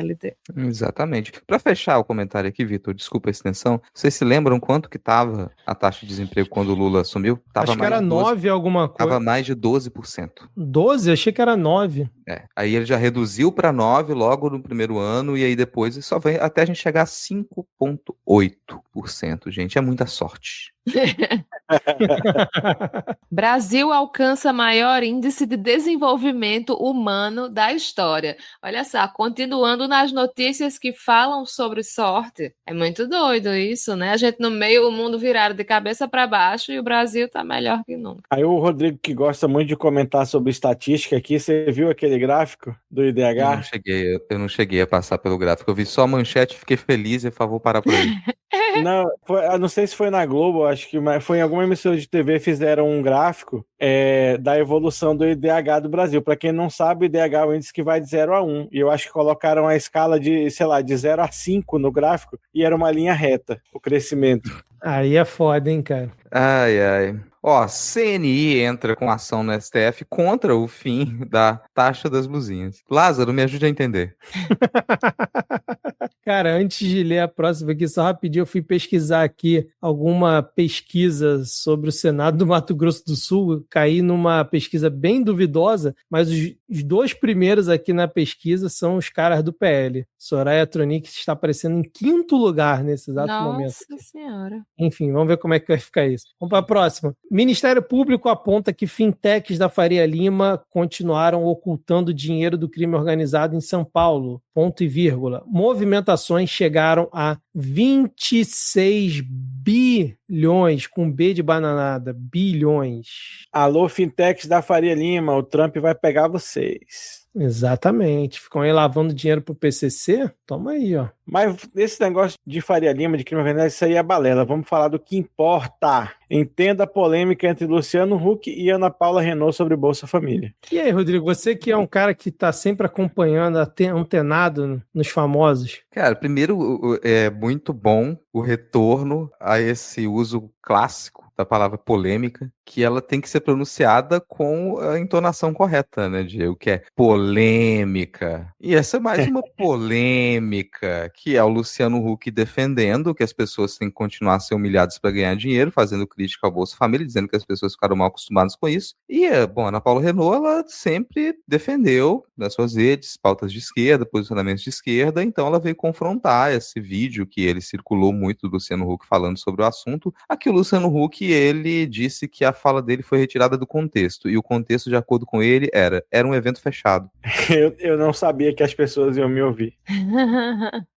Exatamente. Para fechar o comentário aqui, Vitor, desculpa a extensão, vocês se lembram quanto que estava a taxa de desemprego quando o Lula assumiu? Acho que era 9 alguma coisa. Estava mais de 12%. 12? Achei que era 9. Aí ele já reduziu para 9 logo no primeiro ano e aí depois só vem até a gente chegar a 5,8%, gente. É muita sorte. Brasil alcança maior índice de desenvolvimento humano da história. Olha só, continuando nas notícias que falam sobre sorte. É muito doido isso, né? A gente no meio, o mundo virado de cabeça para baixo e o Brasil tá melhor que nunca. Aí o Rodrigo, que gosta muito de comentar sobre estatística aqui, você viu aquele gráfico do IDH? Eu não cheguei a passar pelo gráfico. Eu vi só a manchete, fiquei feliz e vou parar por aí. Não, eu não sei se foi na Globo, acho que foi em alguma emissora de TV, fizeram um gráfico da evolução do IDH do Brasil. Para quem não sabe, o IDH é o índice que vai de 0 a 1. E eu acho que colocaram a escala de, sei lá, de 0 a 5 no gráfico e era uma linha reta, o crescimento. Aí é foda, hein, cara? Ai, ai. Ó, CNI entra com ação no STF contra o fim da taxa das blusinhas. Lázaro, me ajude a entender. Cara, antes de ler a próxima aqui, só rapidinho, eu fui pesquisar aqui alguma pesquisa sobre o Senado do Mato Grosso do Sul, caí numa pesquisa bem duvidosa, mas os dois primeiros aqui na pesquisa são os caras do PL. Soraya Tronic está aparecendo em 5º lugar nesse exato momento. Nossa Senhora. Enfim, vamos ver como é que vai ficar isso. Vamos para a próxima. Ministério Público aponta que fintechs da Faria Lima continuaram ocultando dinheiro do crime organizado em São Paulo. Ponto e vírgula. Movimentações chegaram a 26 bilhões, com B de bananada, bilhões. Alô, fintechs da Faria Lima, o Trump vai pegar vocês. Exatamente. Ficam aí lavando dinheiro pro PCC? Toma aí, ó. Mas esse negócio de Faria Lima, de crime organizado, isso aí é balela. Vamos falar do que importa. Entenda a polêmica entre Luciano Huck e Ana Paula Renault sobre Bolsa Família. E aí, Rodrigo, você que é um cara que tá sempre acompanhando, antenado nos famosos. Cara, primeiro, é muito bom o retorno a esse uso clássico da palavra polêmica, que ela tem que ser pronunciada com a entonação correta, né, Diego? Que é polêmica. E essa é mais uma polêmica, que é o Luciano Huck defendendo que as pessoas têm que continuar a ser humilhadas para ganhar dinheiro, fazendo crítica ao Bolsa Família, dizendo que as pessoas ficaram mal acostumadas com isso. E, bom, a Ana Paula Renault, ela sempre defendeu nas suas redes pautas de esquerda, posicionamentos de esquerda, então ela veio confrontar esse vídeo que ele circulou muito do Luciano Huck falando sobre o assunto. Aqui o Luciano Huck, ele disse que a fala dele foi retirada do contexto, e o contexto, de acordo com ele, era um evento fechado. Eu não sabia que as pessoas iam me ouvir.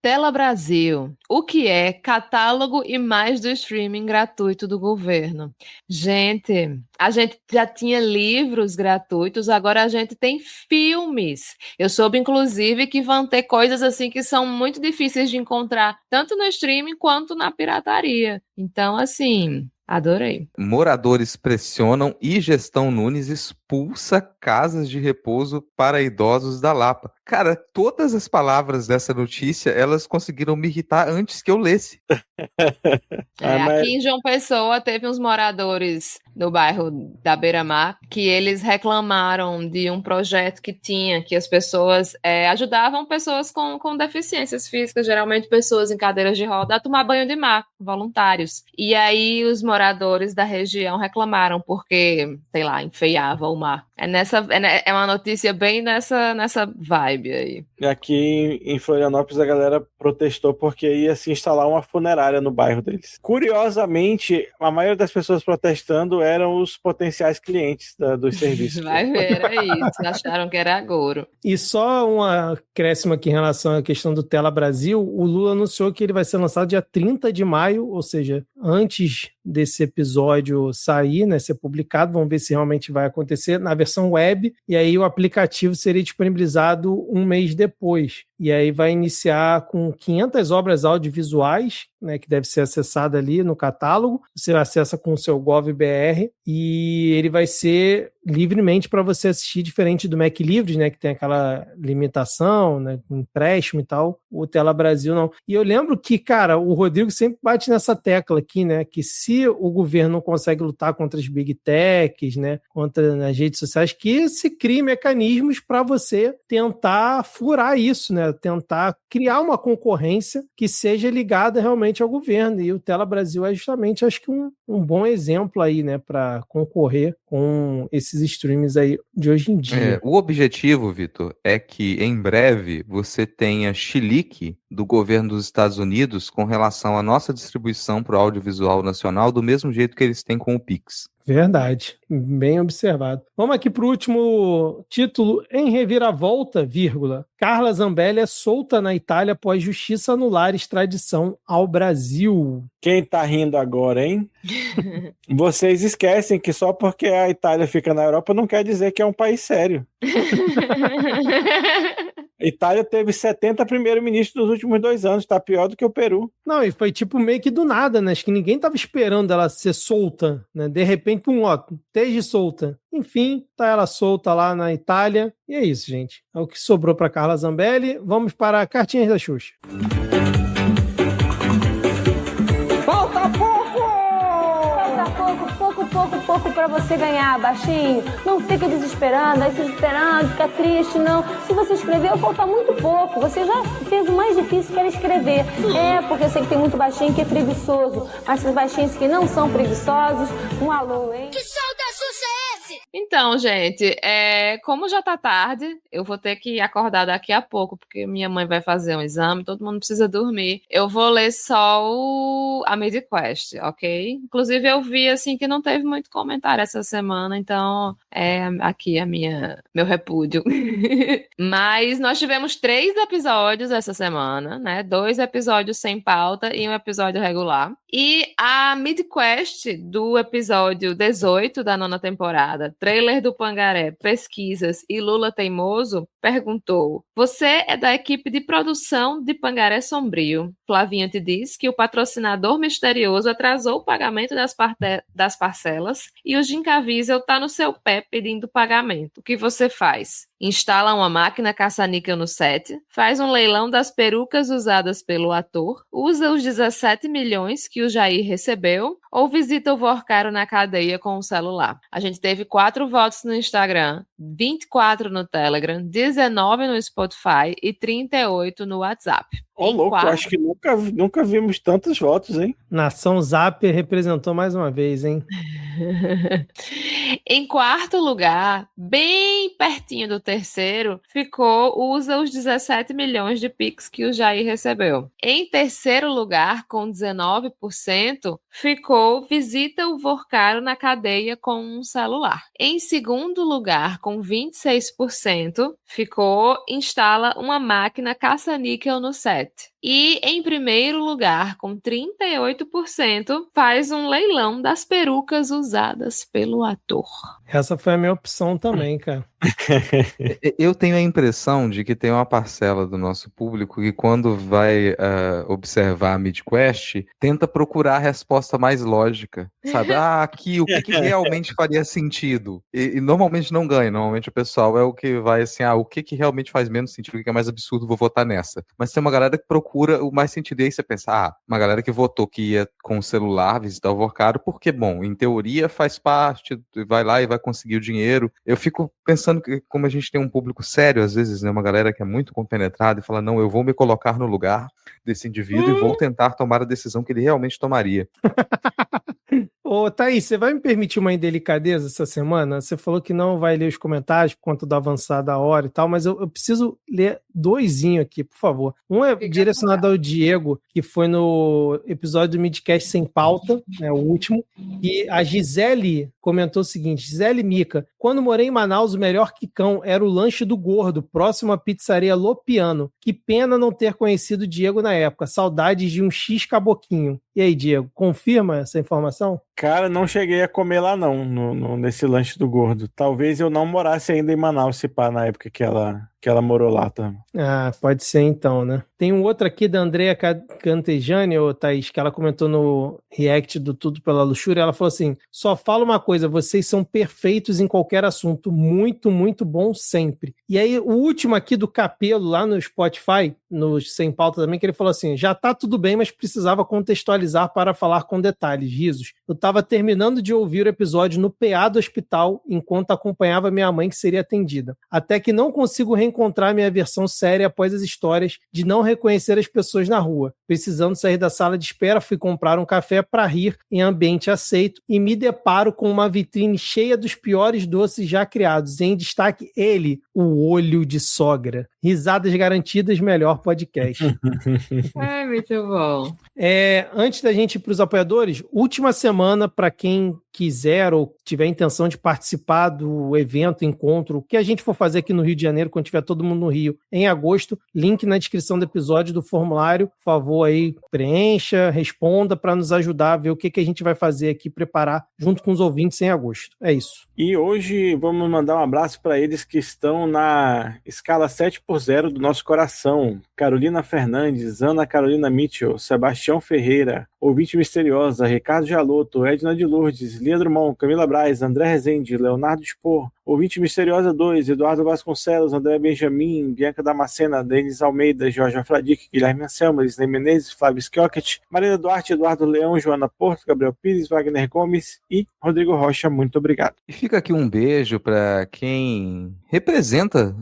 Tela Brasil. O que é catálogo e mais do streaming gratuito do governo? Gente, a gente já tinha livros gratuitos, agora a gente tem filmes. Eu soube, inclusive, que vão ter coisas assim que são muito difíceis de encontrar, tanto no streaming quanto na pirataria. Então, assim, adorei. Moradores pressionam e Gestão Nunes expulsa casas de repouso para idosos da Lapa. Cara, todas as palavras dessa notícia, elas conseguiram me irritar antes que eu lesse. Aqui em João Pessoa teve uns moradores no bairro da Beira-Mar que eles reclamaram de um projeto que tinha, que as pessoas ajudavam pessoas com deficiências físicas, geralmente pessoas em cadeiras de roda, a tomar banho de mar, voluntários. E aí os moradores da região reclamaram porque, sei lá, enfeiava o mar. É uma notícia bem nessa vibe aí. E aqui em Florianópolis a galera protestou porque ia se instalar uma funerária no bairro deles. Curiosamente, a maioria das pessoas protestando eram os potenciais clientes dos serviços. Vai ver, era isso. Acharam que era agouro. E só um acréscimo aqui em relação à questão do Tela Brasil, o Lula anunciou que ele vai ser lançado dia 30 de maio, ou seja, antes desse episódio sair, né, ser publicado, vamos ver se realmente vai acontecer na versão web, e aí o aplicativo seria disponibilizado um mês depois. E aí vai iniciar com 500 obras audiovisuais, né, que deve ser acessada ali no catálogo. Você acessa com o seu GovBR e ele vai ser livremente para você assistir, diferente do Mac Livres, né, que tem aquela limitação, né, com empréstimo e tal. O Tela Brasil não. E eu lembro que, cara, o Rodrigo sempre bate nessa tecla aqui, né, que se o governo não consegue lutar contra as big techs, né, contra as redes sociais, que se crie mecanismos para você tentar furar isso, né, para tentar criar uma concorrência que seja ligada realmente ao governo. E o Tela Brasil é justamente, acho que um bom exemplo aí, né, para concorrer com esses streams aí de hoje em dia. O objetivo, Vitor, é que em breve você tenha chilique do governo dos Estados Unidos com relação à nossa distribuição para o audiovisual nacional, do mesmo jeito que eles têm com o Pix. Verdade, bem observado. Vamos aqui para o último título. Em reviravolta, vírgula, Carla Zambelli é solta na Itália após justiça anular extradição ao Brasil. Quem tá rindo agora, hein? Vocês esquecem que só porque a Itália fica na Europa não quer dizer que é um país sério. A Itália teve 70 primeiros-ministros nos últimos 2 anos, tá pior do que o Peru. Não, e foi tipo meio que do nada, né? Acho que ninguém tava esperando ela ser solta, né? De repente, esteja solta. Enfim, tá ela solta lá na Itália. E é isso, gente. É o que sobrou para Carla Zambelli. Vamos para Cartinhas da Xuxa. Pouco para você ganhar, baixinho. Não fica desesperando, fica triste, não. Se você escreveu, falta muito pouco. Você já fez o mais difícil, que era escrever. Porque eu sei que tem muito baixinho que é preguiçoso. Mas os baixinhos que não são preguiçosos, um alô, hein? Que show da Xuxa é esse? Então, gente, como já tá tarde, eu vou ter que acordar daqui a pouco, porque minha mãe vai fazer um exame, todo mundo precisa dormir. Eu vou ler só a MidQuest, ok? Inclusive, eu vi, assim, que não teve muito comentário essa semana, então aqui meu repúdio. Mas nós tivemos 3 episódios essa semana, né? 2 episódios sem pauta e um episódio regular. E a MidQuest do episódio 18 da 9ª temporada, trailer do Pangaré, pesquisas e Lula teimoso, perguntou: você é da equipe de produção de Pangaré Sombrio. Flavinha te diz que o patrocinador misterioso atrasou o pagamento das parcelas e o Jim Caviezel tá no seu pé pedindo pagamento. O que você faz? Instala uma máquina caça-níquel no set, faz um leilão das perucas usadas pelo ator, usa os 17 milhões que o Jair recebeu ou visita o Vorcaro na cadeia com o celular. A gente teve 4 votos no Instagram, 24 no Telegram, 19 no Spotify e 38 no WhatsApp. Ô, louco, acho que nunca vimos tantos votos, hein? Nação Zap representou mais uma vez, hein? Em 4º lugar, bem pertinho do terceiro, ficou usa os 17 milhões de Pix que o Jair recebeu. Em 3º lugar, com 19%, ficou visita o Vorcaro na cadeia com um celular. Em 2º lugar, com 26%, ficou instala uma máquina caça-níquel no set. E em 1º lugar, com 38%, faz um leilão das perucas usadas pelo ator. Essa foi a minha opção também, cara. Eu tenho a impressão de que tem uma parcela do nosso público que, quando vai observar a MidQuest, tenta procurar a resposta mais lógica, sabe? Aqui, o que realmente faria sentido? E normalmente não ganha. Normalmente o pessoal é o que vai assim, o que realmente faz menos sentido, o que é mais absurdo, vou votar nessa. Mas tem uma galera que procura o mais sentido, e aí você pensa, uma galera que votou que ia com o celular visitar o Vorcaro, porque, bom, em teoria faz parte, vai lá e vai conseguir o dinheiro. Eu fico pensando que, como a gente tem um público sério, às vezes, né, uma galera que é muito compenetrada e fala, não, eu vou me colocar no lugar desse indivíduo e vou tentar tomar a decisão que ele realmente tomaria. Ô, Thaís, você vai me permitir uma indelicadeza essa semana? Você falou que não vai ler os comentários por conta da avançada hora e tal, mas eu preciso ler 2 aqui, por favor. Um é direcionado ao Diego, que foi no episódio do Midcast Sem Pauta, né, o último, e a Gisele comentou o seguinte: Gisele Mica, quando morei em Manaus, o melhor quicão era o lanche do Gordo, próximo à pizzaria Lopiano. Que pena não ter conhecido o Diego na época. Saudades de um X caboquinho. E aí, Diego, confirma essa informação? Cara, não cheguei a comer lá não, nesse lanche do Gordo. Talvez eu não morasse ainda em Manaus, se pá, na época que ela morou lá, tá? Pode ser então, né? Tem um outro aqui da Andrea Cantejani, Thaís, que ela comentou no react do Tudo Pela Luxúria. Ela falou assim: só fala uma coisa, vocês são perfeitos em qualquer assunto, muito, muito bom sempre. E aí, o último aqui do Capelo, lá no Spotify, no Sem Pauta também, que ele falou assim: já tá tudo bem, mas precisava contextualizar para falar com detalhes, risos. Eu tava terminando de ouvir o episódio no PA do hospital, enquanto acompanhava minha mãe que seria atendida. Até que não consigo encontrar minha versão séria após as histórias de não reconhecer as pessoas na rua. Precisando sair da sala de espera, fui comprar um café para rir em ambiente aceito e me deparo com uma vitrine cheia dos piores doces já criados. Em destaque, ele, o olho de sogra. Risadas garantidas, melhor podcast. É muito bom. Antes da gente ir para os apoiadores, última semana para quem quiser ou tiver intenção de participar do evento, encontro, o que a gente for fazer aqui no Rio de Janeiro, quando tiver todo mundo no Rio, em agosto, link na descrição do episódio do formulário, por favor aí, preencha, responda para nos ajudar a ver o que a gente vai fazer aqui, preparar junto com os ouvintes em agosto. É isso. E hoje vamos mandar um abraço para eles que estão na escala 7x0 do nosso coração. Carolina Fernandes, Ana Carolina Mitchell, Sebastião Ferreira, Ouvinte Misteriosa, Ricardo Jaloto, Edna de Lourdes, Lia Drummond, Camila Braz, André Rezende, Leonardo Spor, Ouvinte Misteriosa 2, Eduardo Vasconcelos, André Benjamin, Bianca Damascena, Denis Almeida, Jorge Afradique, Guilherme Anselmo, Isnei Menezes, Flávio Schiocket, Marina Duarte, Eduardo Leão, Joana Porto, Gabriel Pires, Wagner Gomes e Rodrigo Rocha. Muito obrigado. E fica aqui um beijo para quem representa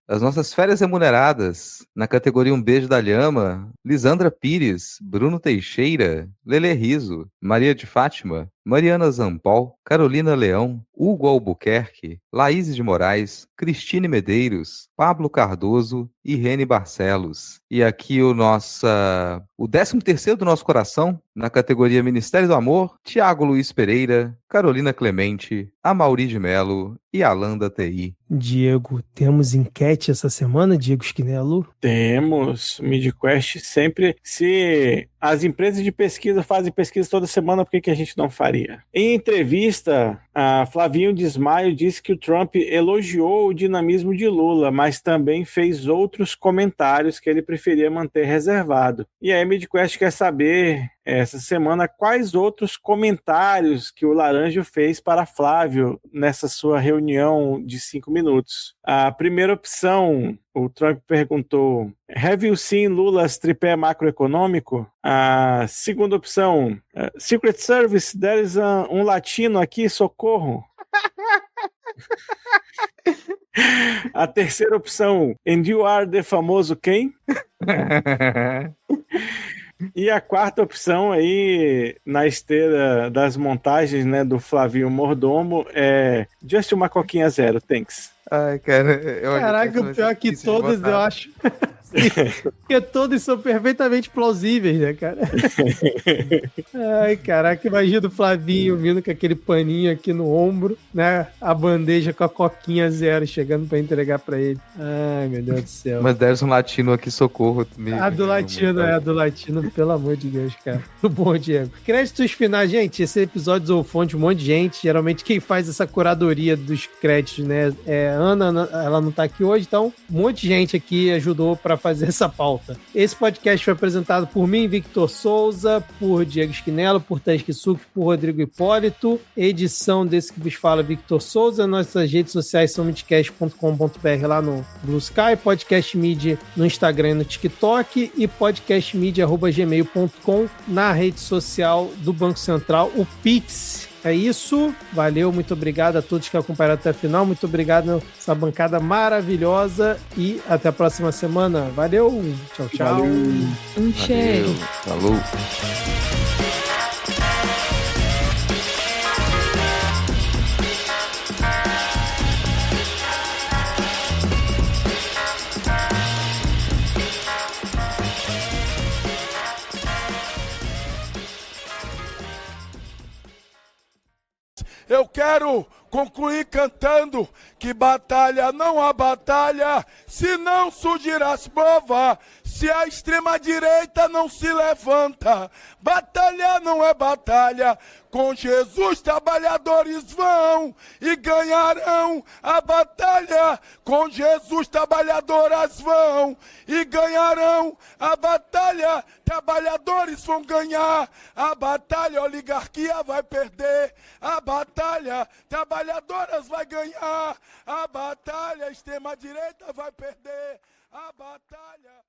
as nossas férias remuneradas na categoria Um Beijo da Lhama: Lisandra Pires, Bruno Teixeira, Lele Riso, Maria de Fátima, Mariana Zampol, Carolina Leão, Hugo Albuquerque, Laís de Moraes, Cristine Medeiros, Pablo Cardoso e Rene Barcelos. E aqui o 13º do nosso coração, na categoria Ministério do Amor: Tiago Luiz Pereira, Carolina Clemente, Amauri de Melo e Alanda TI. Diego, temos enquete essa semana, Diego Schinello? Temos. MidQuest sempre. Se as empresas de pesquisa fazem pesquisa toda semana, por que a gente não faria? Em entrevista, a Flavinho Desmaio disse que o Trump elogiou o dinamismo de Lula, mas também fez outros comentários que ele preferia manter reservado. E a MidQuest quer saber essa semana quais outros comentários que o Laranjo fez para Flávio nessa sua reunião de 5 minutos. A primeira opção, o Trump perguntou: "Have you seen Lula's tripé macroeconômico?" A segunda opção: "Secret Service, there is um latino aqui, socorro." A terceira opção: "And you are the famoso quem?" E a quarta opção aí, na esteira das montagens, né, do Flavinho Mordomo, é "Just uma coquinha zero, thanks." Ai, cara. Caraca, o pior que todas eu acho. Porque todos são perfeitamente plausíveis, né, cara? Ai, caraca, imagina o Flavinho vindo com aquele paninho aqui no ombro, né? A bandeja com a coquinha zero chegando pra entregar pra ele. Ai, meu Deus do céu. Mas deram um latino aqui, socorro. A do latino, pelo amor de Deus, cara. Muito bom, Diego. Créditos finais, gente. Esse episódio usou fonte de um monte de gente. Geralmente quem faz essa curadoria dos créditos, né, é a Ana. Ela não tá aqui hoje, então um monte de gente aqui ajudou pra fazer essa pauta. Esse podcast foi apresentado por mim, Victor Souza, por Diego Schinello, por Thaís Kisuki, por Rodrigo Hipólito. Edição desse que vos fala, Victor Souza. Nossas redes sociais são midcast.com.br lá no Blue Sky, Podcast Media no Instagram e no TikTok e podcastmedia@gmail.com na rede social do Banco Central, o Pix. É isso, valeu, muito obrigado a todos que acompanharam até o final, muito obrigado a essa bancada maravilhosa e até a próxima semana. Valeu, tchau, tchau. Valeu. Um cheiro. Falou. Eu quero concluir cantando que batalha não há batalha se não surgirá as provas, se a extrema-direita não se levanta. Batalha não é batalha, com Jesus trabalhadores vão e ganharão a batalha. Com Jesus trabalhadoras vão e ganharão a batalha. Trabalhadores vão ganhar a batalha, a oligarquia vai perder a batalha. Trabalhadoras vai ganhar a batalha, a extrema-direita vai perder a batalha.